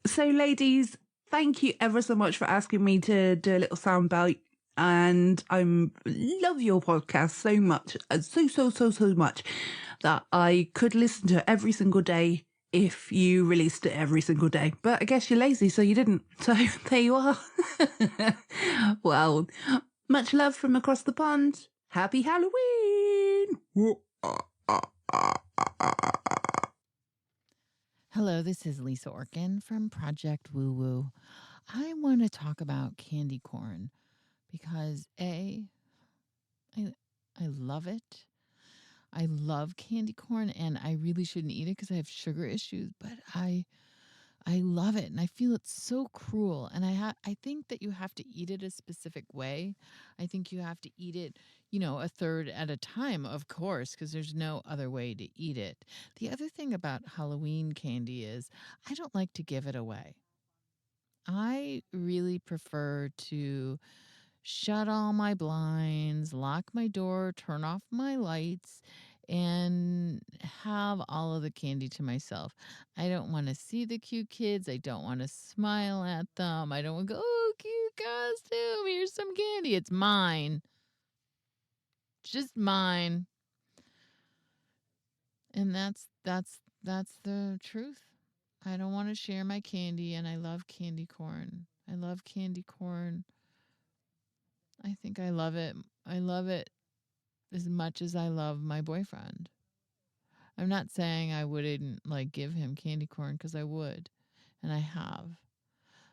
So, ladies, thank you ever so much for asking me to do a little sound bite. And I love your podcast so much, so much, that I could listen to it every single day if you released it every single day. But I guess you're lazy, so you didn't. So there you are. Well, much love from across the pond. Happy Halloween! Hello, this is Lisa Orkin from Project Woo Woo. I want to talk about candy corn because I love it. I love candy corn, and I really shouldn't eat it because I have sugar issues, but I love it, and I feel it's so cruel. And I think that you have to eat it a specific way. I think you have to eat it, you know, a third at a time, of course, because there's no other way to eat it. The other thing about Halloween candy is I don't like to give it away. I really prefer to shut all my blinds, lock my door, turn off my lights, and have all of the candy to myself. I don't want to see the cute kids. I don't want to smile at them. I don't want to go, oh, cute costume, here's some candy. It's mine. Just mine. And that's the truth. I don't want to share my candy, and I love candy corn. I love candy corn. I think I love it. I love it as much as I love my boyfriend. I'm not saying I wouldn't like give him candy corn, because I would, and I have.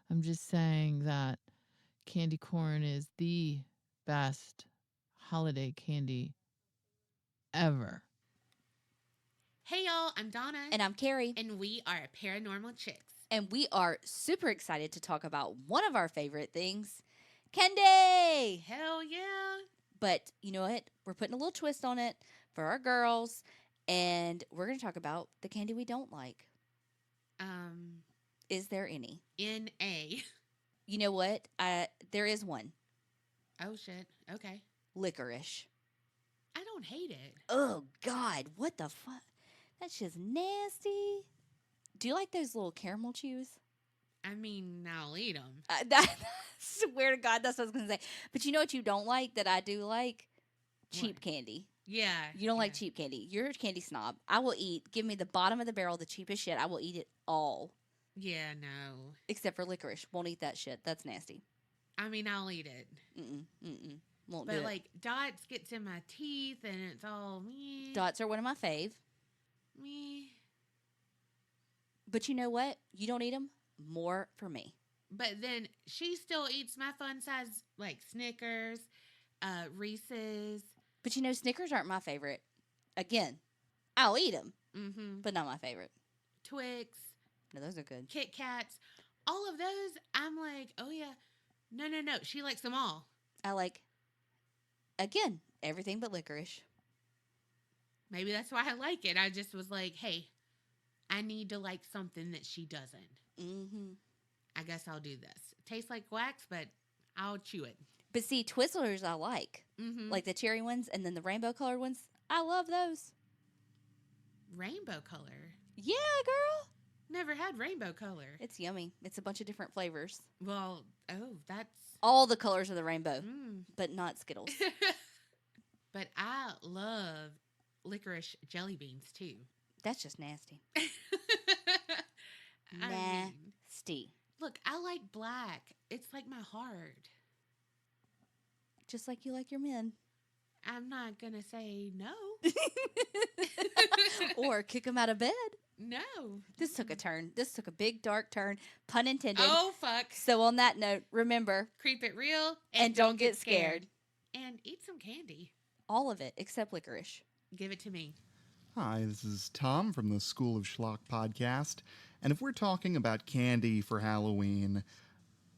I'm just saying that candy corn is the best holiday candy ever. Hey y'all, I'm Donna. And I'm Carrie. And we are Paranormal Chicks. And we are super excited to talk about one of our favorite things, candy. Hell yeah. But you know what? We're putting a little twist on it for our girls. And we're going to talk about the candy we don't like. Is there any? N-A. You know what? There is one. Oh, shit. Okay. Licorice. I don't hate it. Oh, God. What the fuck? That's just nasty. Do you like those little caramel chews? I mean, I'll eat them. Swear to God, that's what I was going to say. But you know what you don't like that I do like? Cheap candy. Yeah. You don't like cheap candy. You're a candy snob. I will eat. Give me the bottom of the barrel, the cheapest shit. I will eat it all. Yeah, no. Except for licorice. Won't eat that shit. That's nasty. I mean, I'll eat it. Won't do it. But, like, dots gets in my teeth, and it's all meh. Dots are one of my fave. Meh. But you know what? You don't eat them. More for me. But then she still eats my fun size, like, Snickers, Reese's. But you know, Snickers aren't my favorite. Again, I'll eat them, Mm-hmm. but not my favorite. Twix, No, those are good. Kit Kats, all of those. I'm like, oh yeah, no. She likes them all. I like, again, everything but licorice. Maybe that's why I like it. I just was like, hey, I need to like something that she doesn't. Mm-hmm. I guess I'll do this. It tastes like wax, but I'll chew it. But see, Twizzlers I like. Mm-hmm. Like the cherry ones and then the rainbow colored ones. I love those. Rainbow color. Yeah, girl. Never had rainbow color. It's yummy. It's a bunch of different flavors. Well, oh, that's. All the colors of the rainbow, Mm. but not Skittles. But I love licorice jelly beans too. That's just nasty. I mean, Nasty. look, I like black. It's like my heart. Just like you like your men. I'm not going to say no. Or kick them out of bed. No. This took a turn. This took a big, dark turn. Pun intended. Oh, fuck. So on that note, remember, Creep it real and don't get scared. And eat some candy. All of it except licorice. Give it to me. Hi, this is Tom from the School of Schlock podcast. And if we're talking about candy for Halloween,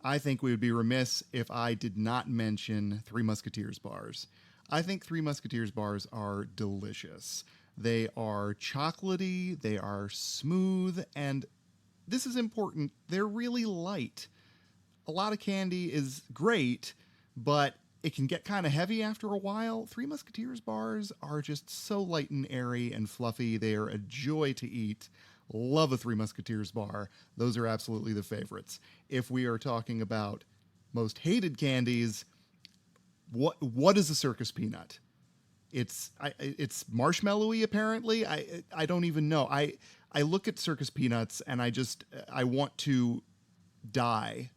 I think we would be remiss if I did not mention Three Musketeers bars. I think Three Musketeers bars are delicious. They are chocolatey, they are smooth, and this is important, they're really light. A lot of candy is great, but it can get kind of heavy after a while. Three Musketeers bars are just so light and airy and fluffy. They are a joy to eat. Love a Three Musketeers bar. Those are absolutely the favorites. If we are talking about most hated candies, what is a circus peanut? It's marshmallowy apparently. I don't even know. I look at circus peanuts and I want to die.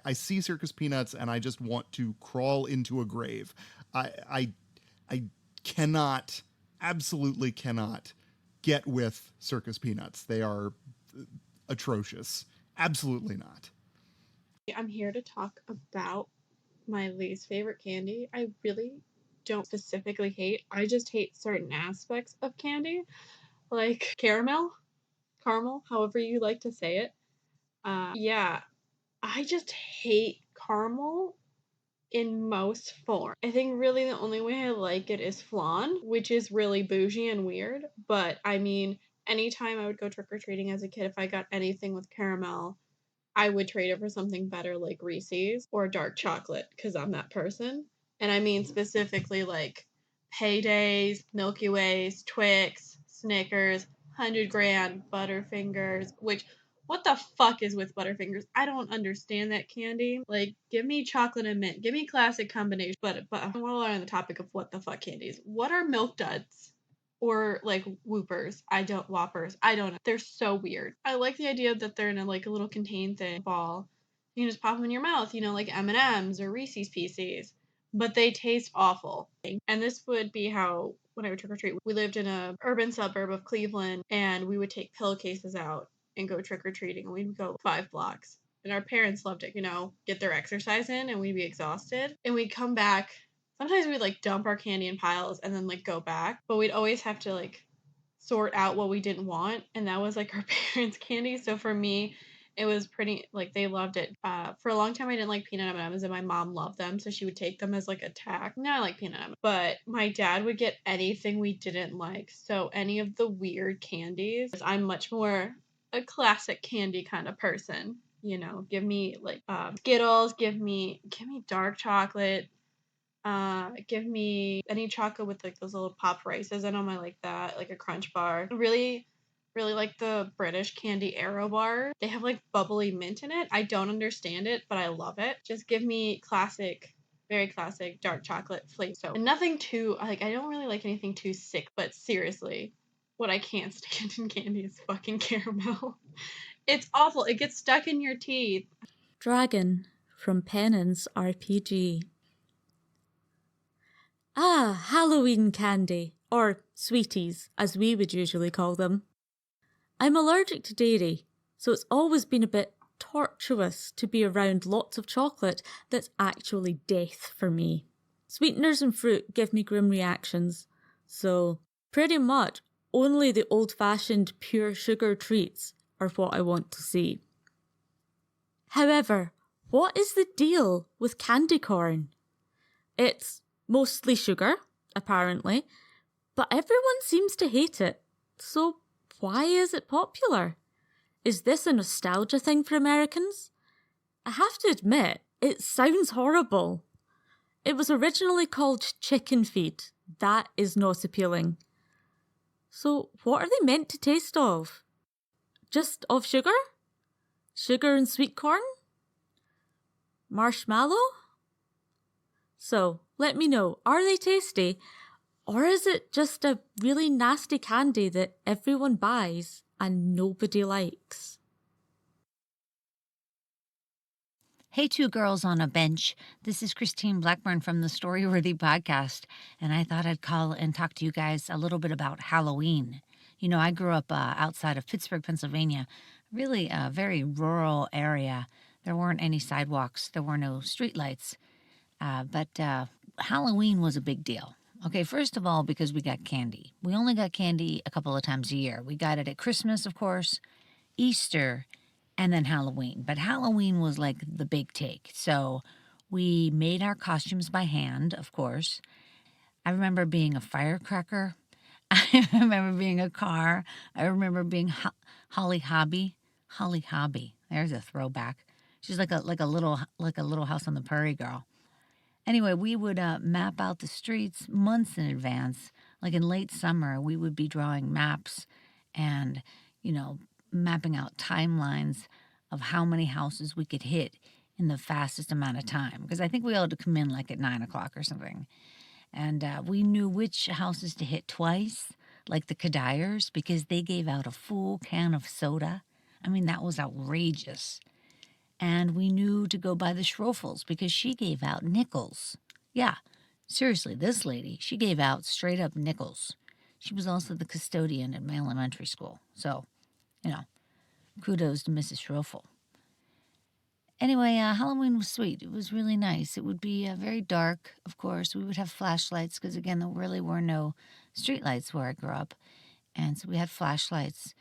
I see circus peanuts and I just want to crawl into a grave. I cannot, absolutely cannot get with circus peanuts. They are atrocious. Absolutely not. I'm here to talk about my least favorite candy. I really don't specifically hate. I just hate certain aspects of candy, like caramel, however you like to say it. Yeah, I just hate caramel in most form. I think really the only way I like it is flan, which is really bougie and weird. But I mean, anytime I would go trick-or-treating as a kid, if I got anything with caramel, I would trade it for something better like Reese's or dark chocolate because I'm that person. And I mean specifically like Paydays, Milky Ways, Twix, Snickers, 100 Grand, Butterfingers, which what the fuck is with Butterfingers? I don't understand that candy. Like, give me chocolate and mint. Give me classic combination. But I want to learn on the topic of what the fuck candies. What are Milk Duds? Or like Whoopers? Whoppers. I don't know. They're so weird. I like the idea that they're in a little contained thing ball. You can just pop them in your mouth, like M&Ms or Reese's Pieces. But they taste awful. And this would be how when I would trick or treat. We lived in a urban suburb of Cleveland, and we would take pillowcases out and go trick-or-treating, and we'd go 5 blocks. And our parents loved it, get their exercise in, and we'd be exhausted. And we'd come back. Sometimes we'd, dump our candy in piles and then, go back. But we'd always have to, sort out what we didn't want. And that was, our parents' candy. So for me, it was pretty, they loved it. For a long time, I didn't like peanut M&Ms, and my mom loved them. So she would take them as, a tack. Now I like peanut M&Ms. But my dad would get anything we didn't like. So any of the weird candies, I'm much more a classic candy kind of person, give me Skittles, give me dark chocolate, give me any chocolate with those little popped rices in them. I like that, like a Crunch Bar. Really like the British candy Aero bar. They have bubbly mint in it. I don't understand it, but I love it. Just give me classic, very classic dark chocolate flavor. So and nothing too I don't really like anything too sick, but seriously, what I can't stand in candy is fucking caramel. It's awful. It gets stuck in your teeth. Dragon from Penance RPG. Ah, Halloween candy, or sweeties, as we would usually call them. I'm allergic to dairy, so it's always been a bit tortuous to be around lots of chocolate that's actually death for me. Sweeteners and fruit give me grim reactions, so pretty much Only the old-fashioned pure sugar treats are what I want to see. However, what is the deal with candy corn? It's mostly sugar, apparently, but everyone seems to hate it. So why is it popular? Is this a nostalgia thing for Americans? I have to admit, it sounds horrible. It was originally called chicken feed. That is not appealing. So what are they meant to taste of? Just of sugar? Sugar and sweet corn? Marshmallow? So, let me know, are they tasty? Or is it just a really nasty candy that everyone buys and nobody likes? Hey, two girls on a bench. This is Christine Blackburn from the Storyworthy Podcast, and I thought I'd call and talk to you guys a little bit about Halloween. You know, I grew up outside of Pittsburgh, Pennsylvania, really a very rural area. There weren't any sidewalks. There were no streetlights. But Halloween was a big deal. Okay, first of all, because we got candy. We only got candy a couple of times a year. We got it at Christmas, of course, Easter, and then Halloween. But Halloween was like the big take. So we made our costumes by hand, of course. I remember being a firecracker. I remember being a car. I remember being Holly Hobby. Holly Hobby. There's a throwback. She's like a little house on the prairie girl. Anyway, we would map out the streets months in advance. Like in late summer, we would be drawing maps and, mapping out timelines of how many houses we could hit in the fastest amount of time. Because I think we all had to come in like at 9 o'clock or something. And we knew which houses to hit twice, like the Kadyers, because they gave out a full can of soda. I mean, that was outrageous. And we knew to go by the Schroffels because she gave out nickels. Yeah, seriously, this lady, she gave out straight up nickels. She was also the custodian at my elementary school. So, kudos to Mrs. Schroffel. Anyway, Halloween was sweet. It was really nice. It would be very dark, of course. We would have flashlights because, again, there really were no streetlights where I grew up. And so we had flashlights.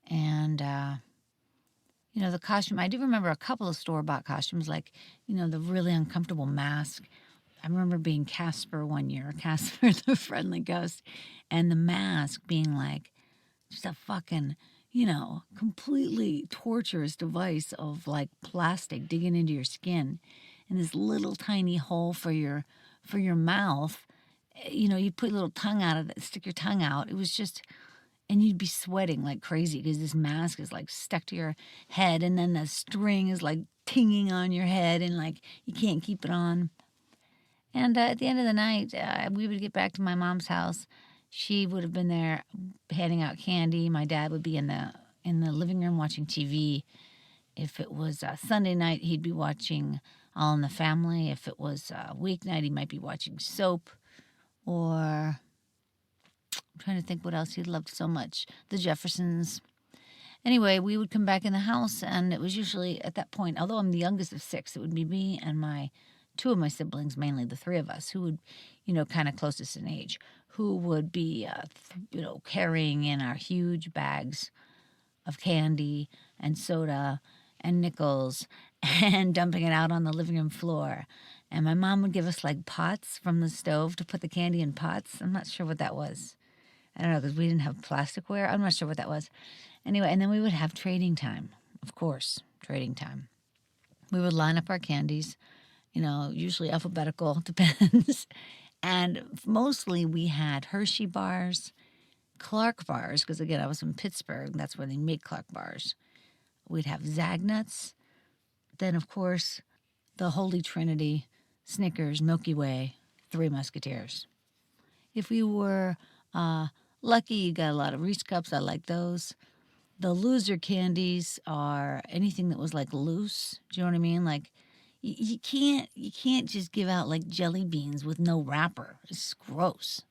And, the costume, I do remember a couple of store-bought costumes, like, the really uncomfortable mask. I remember being Casper one year, Casper the Friendly Ghost, and the mask being like just a fucking, completely torturous device of like plastic digging into your skin and this little tiny hole for your mouth. You put a little tongue out of it, stick your tongue out. It was just, and you'd be sweating like crazy because this mask is like stuck to your head and then the string is like tinging on your head and like you can't keep it on. And at the end of the night, we would get back to my mom's house. She would have been there handing out candy. My dad would be in the living room watching TV. If it was Sunday night, he'd be watching All in the Family. If it was weeknight, he might be watching soap. Or I'm trying to think what else he loved so much. The Jeffersons. Anyway, we would come back in the house, and it was usually at that point, although I'm the youngest of 6, it would be me and two of my siblings, mainly the 3 of us, who would, kind of closest in age, who would be, carrying in our huge bags of candy and soda and nickels and dumping it out on the living room floor. And my mom would give us like pots from the stove to put the candy in pots. I'm not sure what that was. I don't know, because we didn't have plasticware. I'm not sure what that was. Anyway, and then we would have trading time. Of course, trading time. We would line up our candies, usually alphabetical, depends. And mostly we had Hershey bars, Clark bars, because again, I was from Pittsburgh. That's where they made Clark bars. We'd have Zagnuts. Then, of course, the Holy Trinity, Snickers, Milky Way, Three Musketeers. If we were lucky, you got a lot of Reese Cups. I like those. The loser candies are anything that was like loose. Do you know what I mean? Like you can't just give out like jelly beans with no wrapper. It's gross.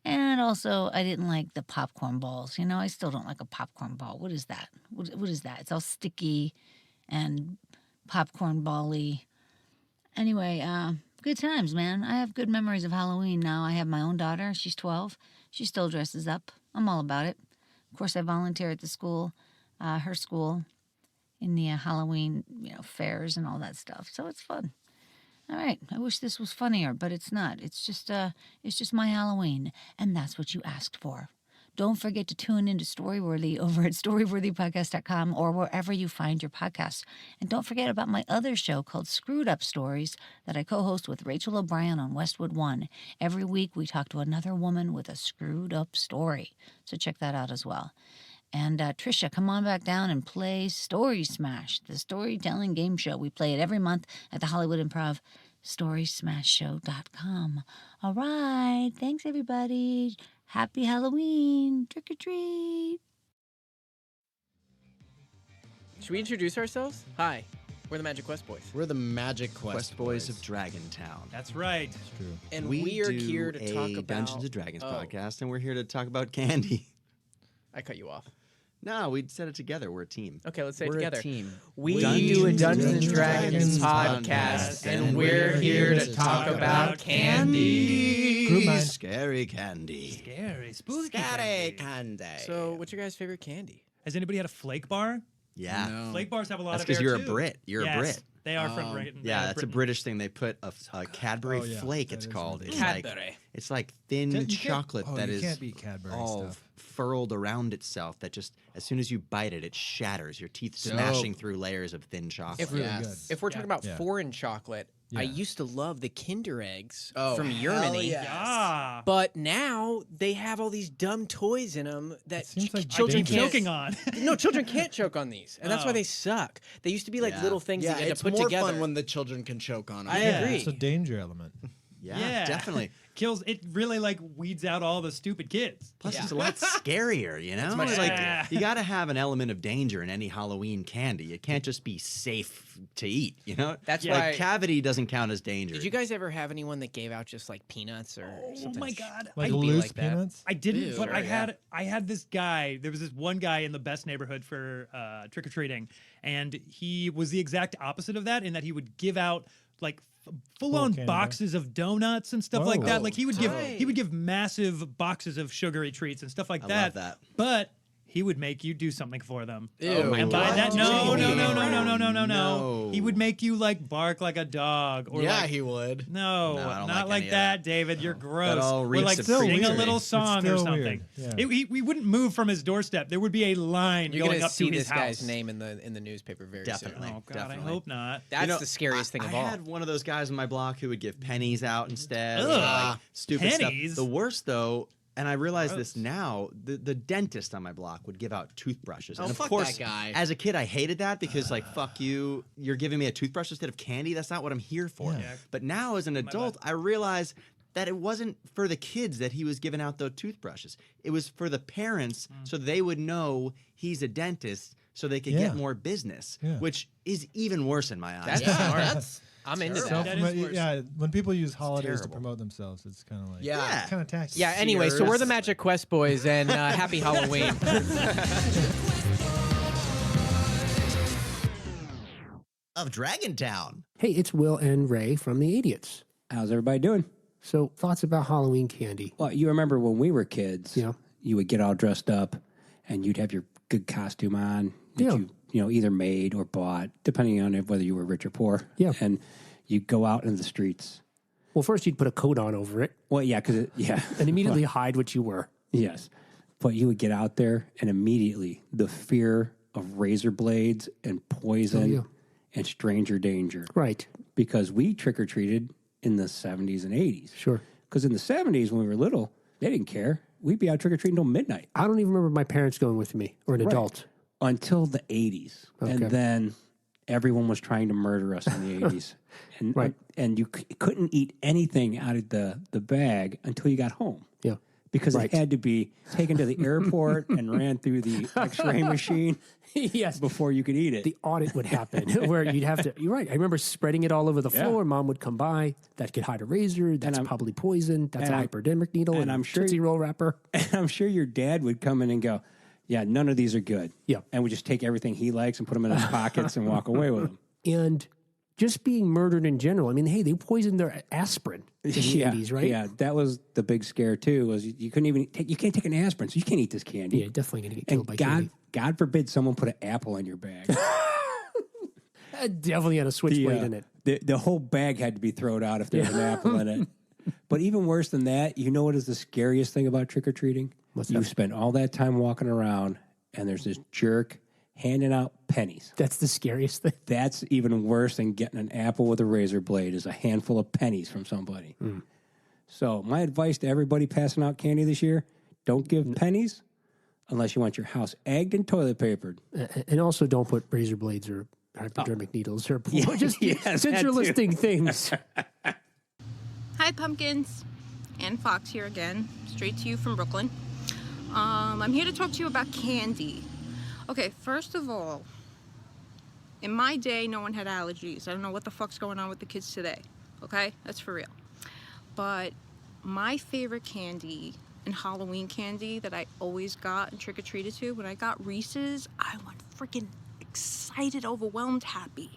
And also, I didn't like the popcorn balls. I still don't like a popcorn ball. What is that? What is that? It's all sticky and popcorn ball-y. Anyway, good times, man. I have good memories of Halloween now. I have my own daughter. She's 12. She still dresses up. I'm all about it. Of course, I volunteer at the school, her school, in the Halloween, fairs and all that stuff. So it's fun. All right. I wish this was funnier, but it's not. It's just my Halloween, and that's what you asked for. Don't forget to tune into Storyworthy over at storyworthypodcast.com or wherever you find your podcasts. And don't forget about my other show called Screwed Up Stories that I co-host with Rachel O'Brien on Westwood One. Every week we talk to another woman with a screwed up story. So check that out as well. And Trisha, come on back down and play Story Smash, the storytelling game show. We play it every month at the Hollywood Improv, storysmashshow.com. All right. Thanks, everybody. Happy Halloween. Trick or treat. Should we introduce ourselves? Hi, we're the Magic Quest Boys. We're the Magic Quest Boys of Dragontown. That's right. That's true. And we are do here to talk a about Dungeons and Dragons podcast, and we're here to talk about candy. I cut you off. No, we said it together. We're a team. Okay, let's say it We're together. a team. We do a Dungeons and Dragons podcast, and we're here to talk about candy. Scary candy. Scary, spooky Scary candy. So, what's your guys' favorite candy? Has anybody had a flake bar? Yeah. No. Flake bars have a lot That's of because air, you're a too. Brit. You're a Brit. They are from Britain. Yeah, that's a British thing. They put a Cadbury flake, it's called. It's Cadbury. It's like thin chocolate that is can't beat Cadbury all stuff. furled around itself that just, as soon as you bite it, it shatters. Your teeth smashing through layers of thin chocolate. If we're talking about foreign chocolate, I used to love the Kinder Eggs from Germany. Yeah. But now they have all these dumb toys in them that children choking on. No, children can't choke on these, and that's why they suck. They used to be like little things that you had to put more together. fun when the children can choke on them. I agree. It's a danger element. Yeah, definitely. Kills it. Really weeds out all the stupid kids. Plus, it's a lot scarier, you know. It's much scarier. You got to have an element of danger in any Halloween candy. It can't just be safe to eat, you know. That's why cavity doesn't count as danger. Did you guys ever have anyone that gave out just like peanuts or something? Oh my god! Like I loose like peanuts? I didn't, Ew. but Sure, I had this guy. There was this one guy in the best neighborhood for trick or treating, and he was the exact opposite of that in that he would give out like full-on candy. boxes of donuts and stuff like that. Oh. Like he would give massive boxes of sugary treats and stuff like I that. love that. But he would make you do something for them. Ew. And by that, no. No. He would make you bark like a dog. Or he would. No, No, I don't not like like any of that, David. You're gross. That all Or reeks of sing a creepy. little It's song or still something. weird. Yeah. We wouldn't move from his doorstep. There would be a line You're going gonna up see to his this house. guy's name in the newspaper very Definitely. soon. Oh God, Definitely. I hope not. That's the scariest thing of all. I had one of those guys on my block who would give pennies out instead. Ugh. or, like, stupid Pennies? stuff. The worst though, and I realize this now, the dentist on my block would give out toothbrushes. And of fuck course, that guy. as a kid, I hated that because fuck you, you're giving me a toothbrush instead of candy. That's not what I'm here for. Yeah. But now as an adult, I realize that it wasn't for the kids that he was giving out those toothbrushes. It was for the parents so they would know he's a dentist so they could Yeah. get more business, Yeah. which is even worse in my eyes. That's smart. I'm into that. That is worse. Yeah, when people use holidays to terrible. promote themselves, it's kind of like Yeah. kind of tacky. Yeah. Anyway, so we're the Magic Quest Boys, and happy Halloween. Of Dragontown. Hey, it's Will and Ray from the Idiots. How's everybody doing? So, thoughts about Halloween candy? Well, you remember when we were kids, Yeah. you would get all dressed up and you'd have your good costume on that Yeah. you either made or bought, depending on whether you were rich or poor. Yeah. And you'd go out into the streets. Well, first you'd put a coat on over it Well, yeah, because and immediately hide what you were. yes. But you would get out there and immediately the fear of razor blades and poison yeah. and stranger danger. Right. Because we trick-or-treated in the 70s and 80s. Sure. Because in the 70s, when we were little, they didn't care. We'd be out trick-or-treating until midnight. I don't even remember my parents going with me or an Right. adult. Until the 80s. Okay. And then everyone was trying to murder us in the 80s. And Right. and you couldn't eat anything out of the bag until you got home. Yeah. Because Right. it had to be taken to the airport and ran through the x-ray machine Yes. before you could eat it. The audit would happen where you'd have to, you're right. I remember spreading it all over the Yeah. floor. Mom would come by. That could hide a razor. That's probably poison. That's and a I'm- hypodermic needle. and And I'm sure Tootsie Roll wrapper. And I'm sure your dad would come in and go, yeah, none of these are good. Yeah. And would just take everything he likes and put them in his pockets and walk away with them. And just being murdered in general. I mean, hey, they poisoned their aspirin in the 80s, right? Yeah, that was the big scare too. Was you couldn't even you can't take an aspirin, so you can't eat this candy. Yeah, definitely gonna get killed by God, candy. God forbid someone put an apple in your bag. Definitely had a switchblade in it. The whole bag had to be thrown out if there was an apple in it. But even worse than that, you know what is the scariest thing about trick or treating? You spend all that time walking around, and there's this jerk handing out pennies. That's the scariest thing. That's even worse than getting an apple with a razor blade, is a handful of pennies from somebody. So my advice to everybody passing out candy this year, don't give pennies unless you want your house egged and toilet papered. And also don't put razor blades or hypodermic needles or just since that you're too. listing things. Hi, pumpkins. Ann Fox here again, straight to you from Brooklyn. I'm here to talk to you about candy. Okay, first of all, in my day, no one had allergies. I don't know what the fuck's going on with the kids today. Okay, that's for real. But my favorite candy and Halloween candy that I always got and trick-or-treated to, when I got Reese's, I went freaking excited, overwhelmed, happy.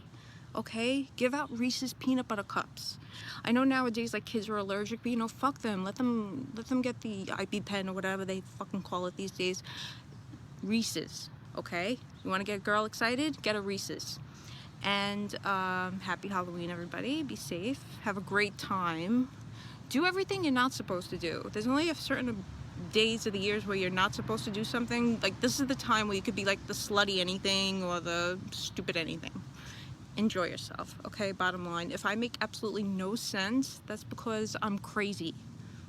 Okay, give out Reese's peanut butter cups. I know nowadays like kids are allergic, but you know, fuck them. Let them get the IB-Pen or whatever they fucking call it these days. Reese's, okay? You want to get a girl excited? Get a Reese's. And happy Halloween, everybody. Be safe. Have a great time. Do everything you're not supposed to do. There's only a certain days of the years where you're not supposed to do something. Like this is the time where you could be like the slutty anything or the stupid anything. Enjoy yourself, okay? Bottom line, if I make absolutely no sense, that's because I'm crazy,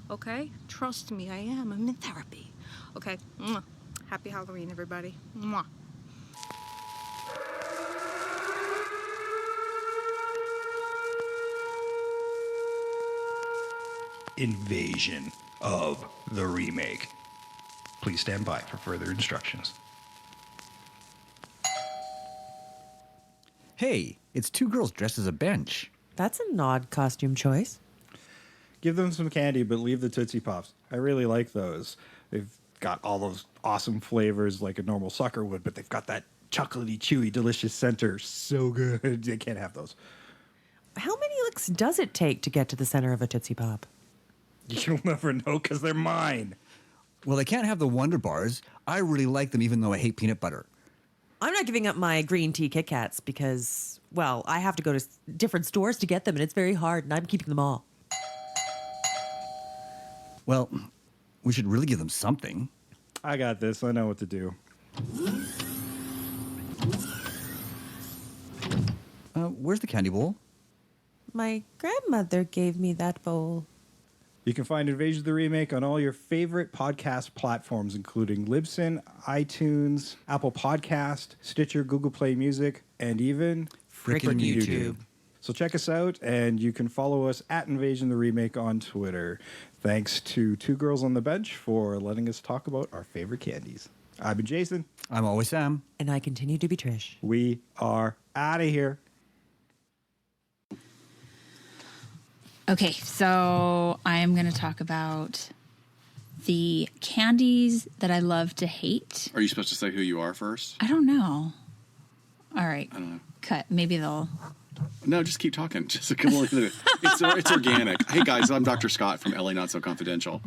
okay? Trust me, I am. I'm in therapy, okay? Mwah. Happy Halloween, everybody. Mwah. Invasion of the Remake. Please stand by for further instructions. Hey, it's two girls dressed as a bench. That's an odd costume choice. Give them some candy, but leave the Tootsie Pops. I really like those. They've got all those awesome flavors like a normal sucker would, but they've got that chocolatey, chewy, delicious center. So good. They can't have those. How many licks does it take to get to the center of a Tootsie Pop? You'll never know because they're mine. Well, they can't have the Wonder Bars. I really like them even though I hate peanut butter. I'm not giving up my green tea Kit Kats because, well, I have to go to different stores to get them, and it's very hard, and I'm keeping them all. Well, we should really give them something. I got this. I know what to do. Where's the candy bowl? My grandmother gave me that bowl. You can find Invasion of the Remake on all your favorite podcast platforms, including Libsyn, iTunes, Apple Podcast, Stitcher, Google Play Music, and even Frickin' YouTube. So check us out, and you can follow us at Invasion of the Remake on Twitter. Thanks to Two Girls on the Bench for letting us talk about our favorite candies. I've been Jason. I'm always Sam. And I continue to be Trish. We are out of here. Okay, so I am going to talk about the candies that I love to hate. Are you supposed to say who you are first? I don't know. All right. I don't know. Cut. Maybe they'll... No, just keep talking. Just it's organic. Hey, guys, I'm Dr. Scott from LA Not So Confidential.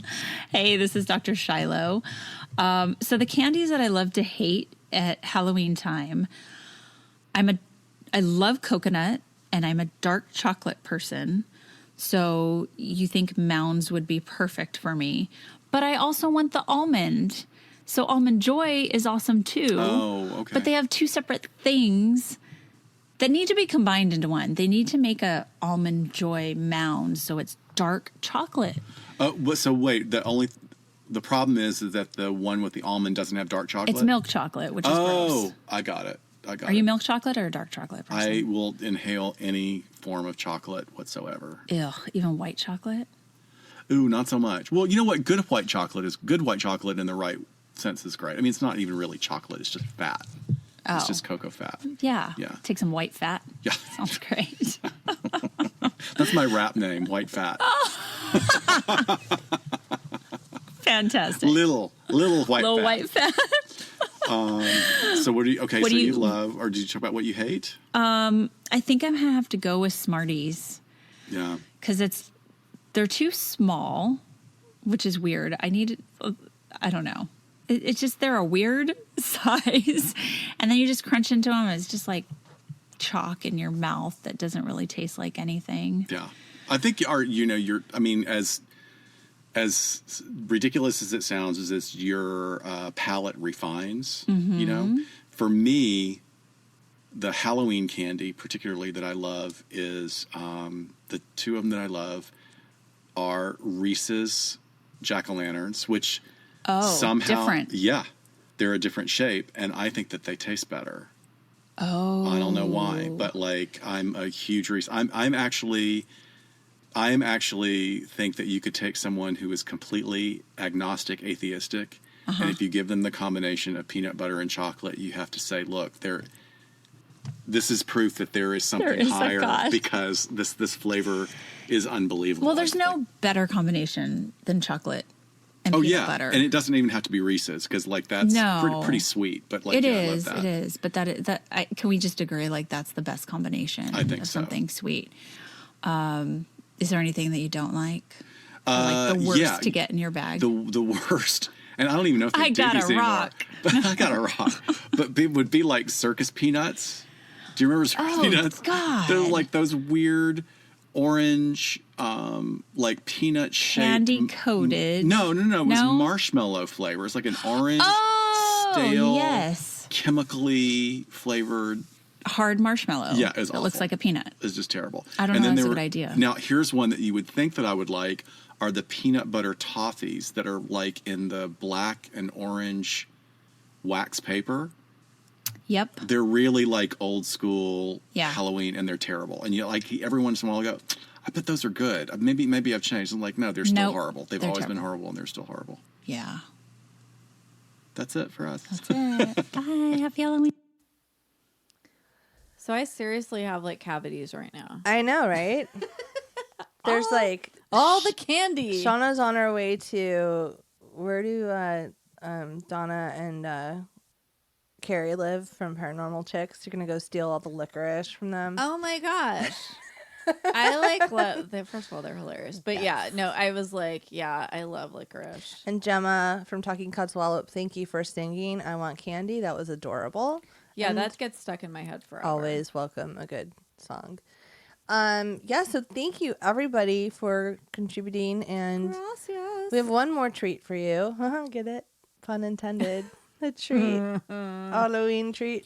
Hey, this is Dr. Shiloh. So the candies that I love to hate at Halloween time, I love coconut, and I'm a dark chocolate person. So you think Mounds would be perfect for me. But I also want the almond. So Almond Joy is awesome too. Oh, okay. But they have two separate things that need to be combined into one. They need to make a Almond Joy Mound so it's dark chocolate. So wait, the problem is that the one with the almond doesn't have dark chocolate? It's milk chocolate, which is gross. Oh, I got it. Are you milk chocolate or a dark chocolate person? I will inhale any form of chocolate whatsoever. Ew, even white chocolate? Ooh, not so much. Well, you know what? Good white chocolate in the right sense is great. I mean, it's not even really chocolate. It's just fat. Oh. It's just cocoa fat. Yeah. Yeah. Take some white fat. Yeah. Sounds great. That's my rap name, White Fat. Fantastic. Little white Little fat. white fat. So what do you love, or did you talk about what you hate? I I think I'm gonna have to go with Smarties. Yeah. Because they're too small, which is weird. I don't know. It's just, they're a weird size. And then you just crunch into them. It's just like chalk in your mouth that doesn't really taste like anything. Yeah. I think as ridiculous as it sounds, as your palate refines, for me, the Halloween candy, particularly that I love, is the two of them that I love are Reese's Jack-o'-lanterns, which somehow different. Yeah, they're a different shape, and I think that they taste better. Oh, I don't know why, but like I'm a huge Reese. I'm actually think that you could take someone who is completely agnostic, atheistic, and if you give them the combination of peanut butter and chocolate, you have to say, look, this is proof that there is something higher because this flavor is unbelievable. Well, there's no better combination than chocolate and peanut butter. And it doesn't even have to be Reese's because like that's pretty sweet. But like it I is, love that. it is. But can we just agree like that's the best combination? I think of so. Something sweet. Is there anything that you don't like? Like the worst to get in your bag? The worst. And I don't even know if they do these anymore. I got a rock. But it would be like circus peanuts. Do you remember circus peanuts? God. They're like those weird orange, like peanut shaped. Candy coated. No. It was marshmallow flavor. It's like an orange, stale, chemically flavored. Hard marshmallow. Yeah, it was It awful. looks like a peanut. It's just terrible. I don't know if that's a good idea. Now, here's one that you would think that I would like are the peanut butter toffees that are like in the black and orange wax paper. Yep. They're really like old school Halloween, and they're terrible. And you like every once in a while I go, I bet those are good. Maybe I've changed. I'm like, no, they're still horrible. They've always been horrible, and they're still horrible. Yeah. That's it for us. That's it. Bye. Happy Halloween. So I seriously have like cavities right now. I know, right? There's like all the candy. Shauna's on her way to where do Donna and Carrie live from Paranormal Chicks. You're gonna go steal all the licorice from them. Oh my gosh. I like first of all, they're hilarious. But yeah, no, I was like, yeah, I love licorice. And Gemma from Talking Codswallop, thank you for singing I Want Candy. That was adorable. Yeah, And that gets stuck in my head forever. always welcome a good song. So thank you everybody for contributing, and Gracias. we have one more treat for you. Get it? Pun intended. A treat. Halloween treat.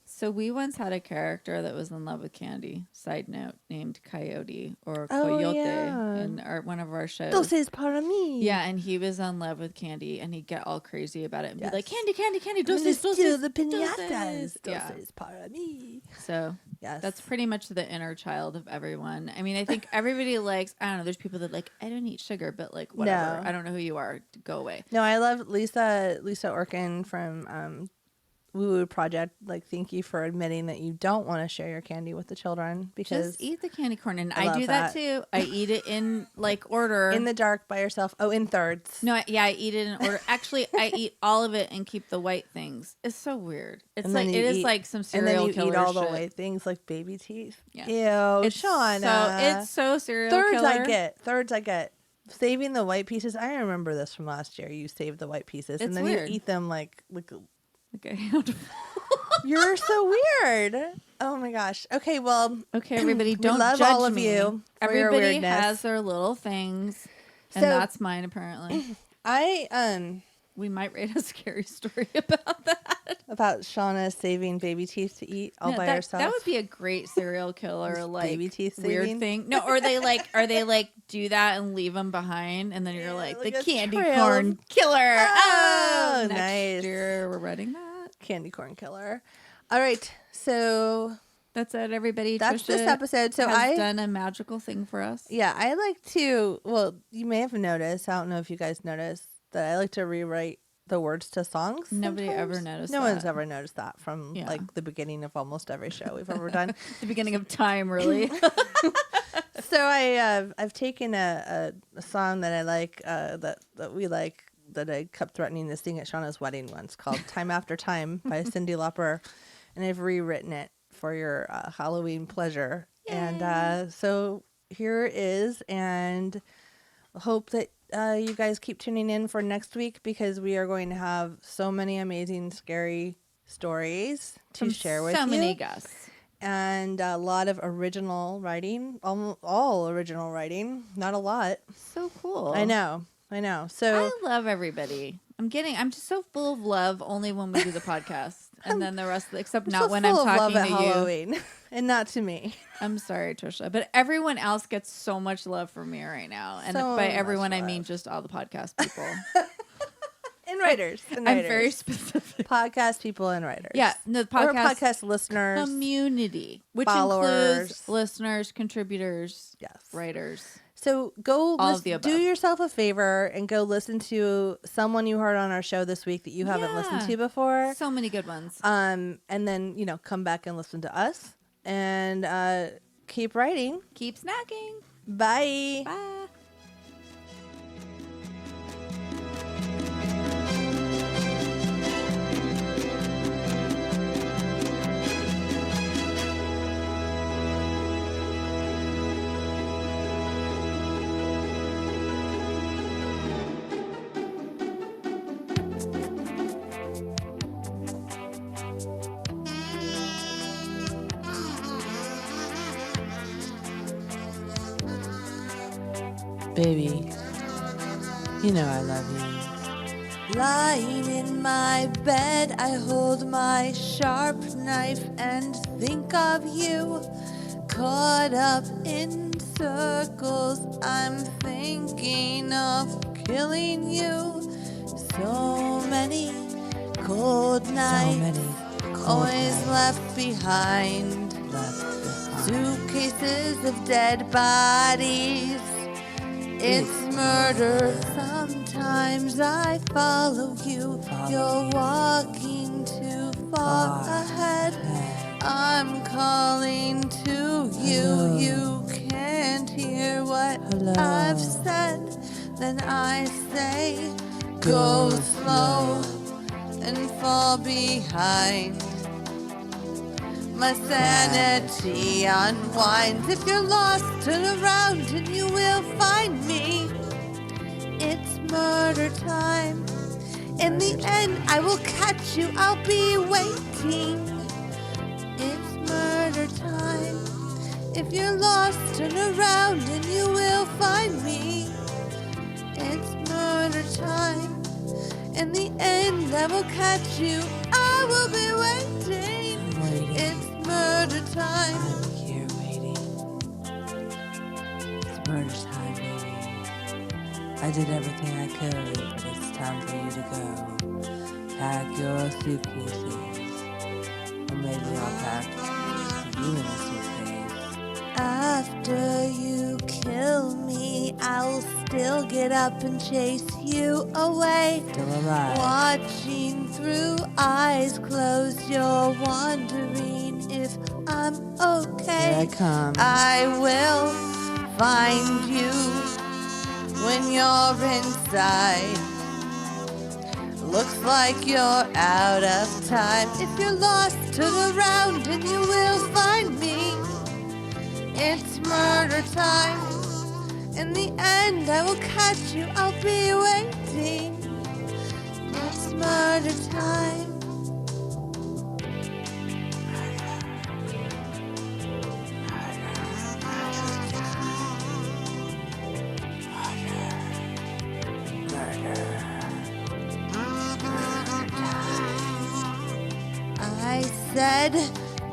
So we once had a character that was in love with candy. Side note, named Coyote or Oh, Coyote yeah. in one of our shows. Dulces para mí. Yeah, and he was in love with candy, and he'd get all crazy about it and be like, "Candy, candy, candy, I'm gonna dulces, steal dulces, the piñatas. dulces." Yeah. Dulces para mí. So yes, that's pretty much the inner child of everyone. I mean, I think everybody likes. I don't know. There's people that like, I don't eat sugar, but like whatever. No. I don't know who you are. Go away. No, I love Lisa Orkin from Woo Woo Project. Like, thank you for admitting that you don't want to share your candy with the children because Just eat the candy corn, and I I love do that that. too. I eat it in like order in the dark by yourself. Oh, in thirds. No, I eat it in order. Actually, I eat all of it and keep the white things. It's so weird. It's And like then it you is eat- like some and serial then you killer eat all the shit. white things like baby teeth. Yeah. Ew, It's Shauna. it's so serial Thirds killer. Thirds I get. Saving the white pieces. I remember this from last year. You saved the white pieces and It's then weird. you eat them like Okay. You're so weird. Oh my gosh. Okay, well. Okay, everybody, we don't love judge all of me. you. For your Everybody weirdness. has their little things, and So- that's mine apparently. We might write a scary story about that. About Shauna saving baby teeth to eat all No, by that, herself. That would be a great serial killer like baby teeth weird saving? thing. No, or they like do that and leave them behind, and then you're like the like a candy trail corn of- killer. Oh, Next nice. year we're writing that. Candy corn killer. All right, so that's it, everybody. That's Trisha this episode. So has I done a magical thing for us. Yeah, I like to. Well, you may have noticed. I don't know if you guys noticed that I like to rewrite the words to songs. Nobody sometimes. ever noticed No that. one's ever noticed that from Yeah. like the beginning of almost every show we've ever done. The beginning of time, really. So I've taken a song that I like that we like that I kept threatening to sing at Shauna's wedding once called "Time After Time" by Cyndi Lauper, and I've rewritten it for your Halloween pleasure. Yay. And so here it is, and hope that you guys keep tuning in for next week, because we are going to have so many amazing scary stories to share with you. So many guests. And a lot of original writing, all original writing, not a lot. So cool. I know. So I love everybody. I'm just so full of love only when we do the podcast. And then the rest, except not when I'm talking to Halloween, and not to me. I'm sorry, Trisha, but everyone else gets so much love from me right now. And So by everyone, I much mean just all the podcast people. And writers. I'm very specific. Podcast people and writers. Yeah, no, the Or podcast podcast listeners, community, which followers, includes listeners, contributors, yes, writers. So go All of the above. do yourself a favor and go listen to someone you heard on our show this week that you haven't listened to before. So many good ones. And then, come back and listen to us, and keep writing. Keep snacking. Bye. Bye. Baby, you know I love you. Lying in my bed, I hold my sharp knife and think of you. Caught up in circles, I'm thinking of killing you. So many cold nights, always left behind. Suitcases of dead bodies. It's murder. Sometimes I follow you. You're walking too far ahead. I'm calling to you. You can't hear what I've said. Then I say, go slow and fall behind. My sanity unwinds. If you're lost, turn around and you will find me. It's murder time. In the end, I will catch you. I'll be waiting. It's murder time. If you're lost, turn around and you will find me. It's murder time. In the end, I will catch you. I will be waiting. It's murder time. I'm here waiting. It's murder time, baby. I did everything I could, but it's time for you to go. Pack your suitcases. Or maybe I'll pack you in a suitcase. After you kill me, I'll still get up and chase you away. Still alive. Watching through eyes closed, you're wondering if I'm okay. Here I come. I will find you when you're inside. Looks like you're out of time. If you're lost, turn around and you will find me. It's murder time. In the end, I will catch you. I'll be waiting. It's murder time. I said,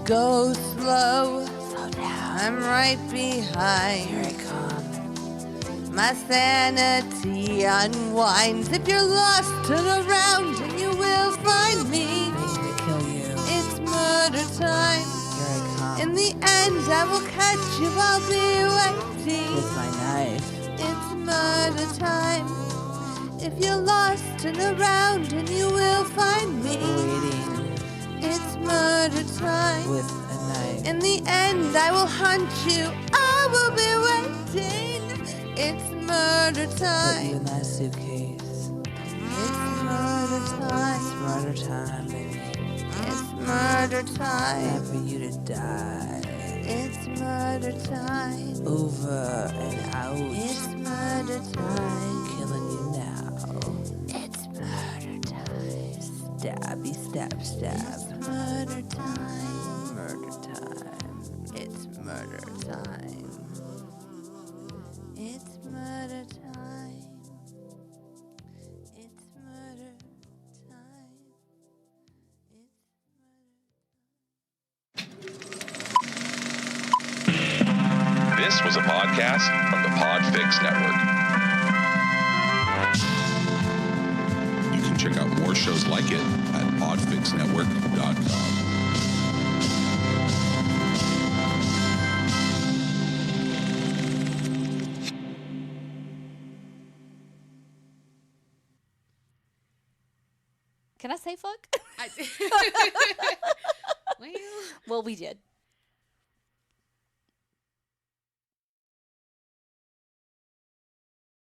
go slow. Slow down. I'm right behind. Here I come. My sanity unwinds. If you're lost, turn around and you will find me. Ready to kill you. It's murder time. Here I come. In the end, I will catch you. I'll be waiting. With my knife. It's murder time. If you're lost, turn around and you will find me. Waiting. It's murder time. With a knife. In the end, I will hunt you. I will be waiting. It's murder time. Put you in that suitcase. It's murder time. It's murder time, baby. It's murder time for you to die. It's murder time. Over and out. It's murder time. Killing you now. It's murder time. Stabby, stab, stab. It's murder time. Murder time. It's murder time. It's murder time. It's murder time. This was a podcast from the Podfix Network. You can check out more shows like it at podfixnetwork.com. Can I say fuck? Well, well, we did.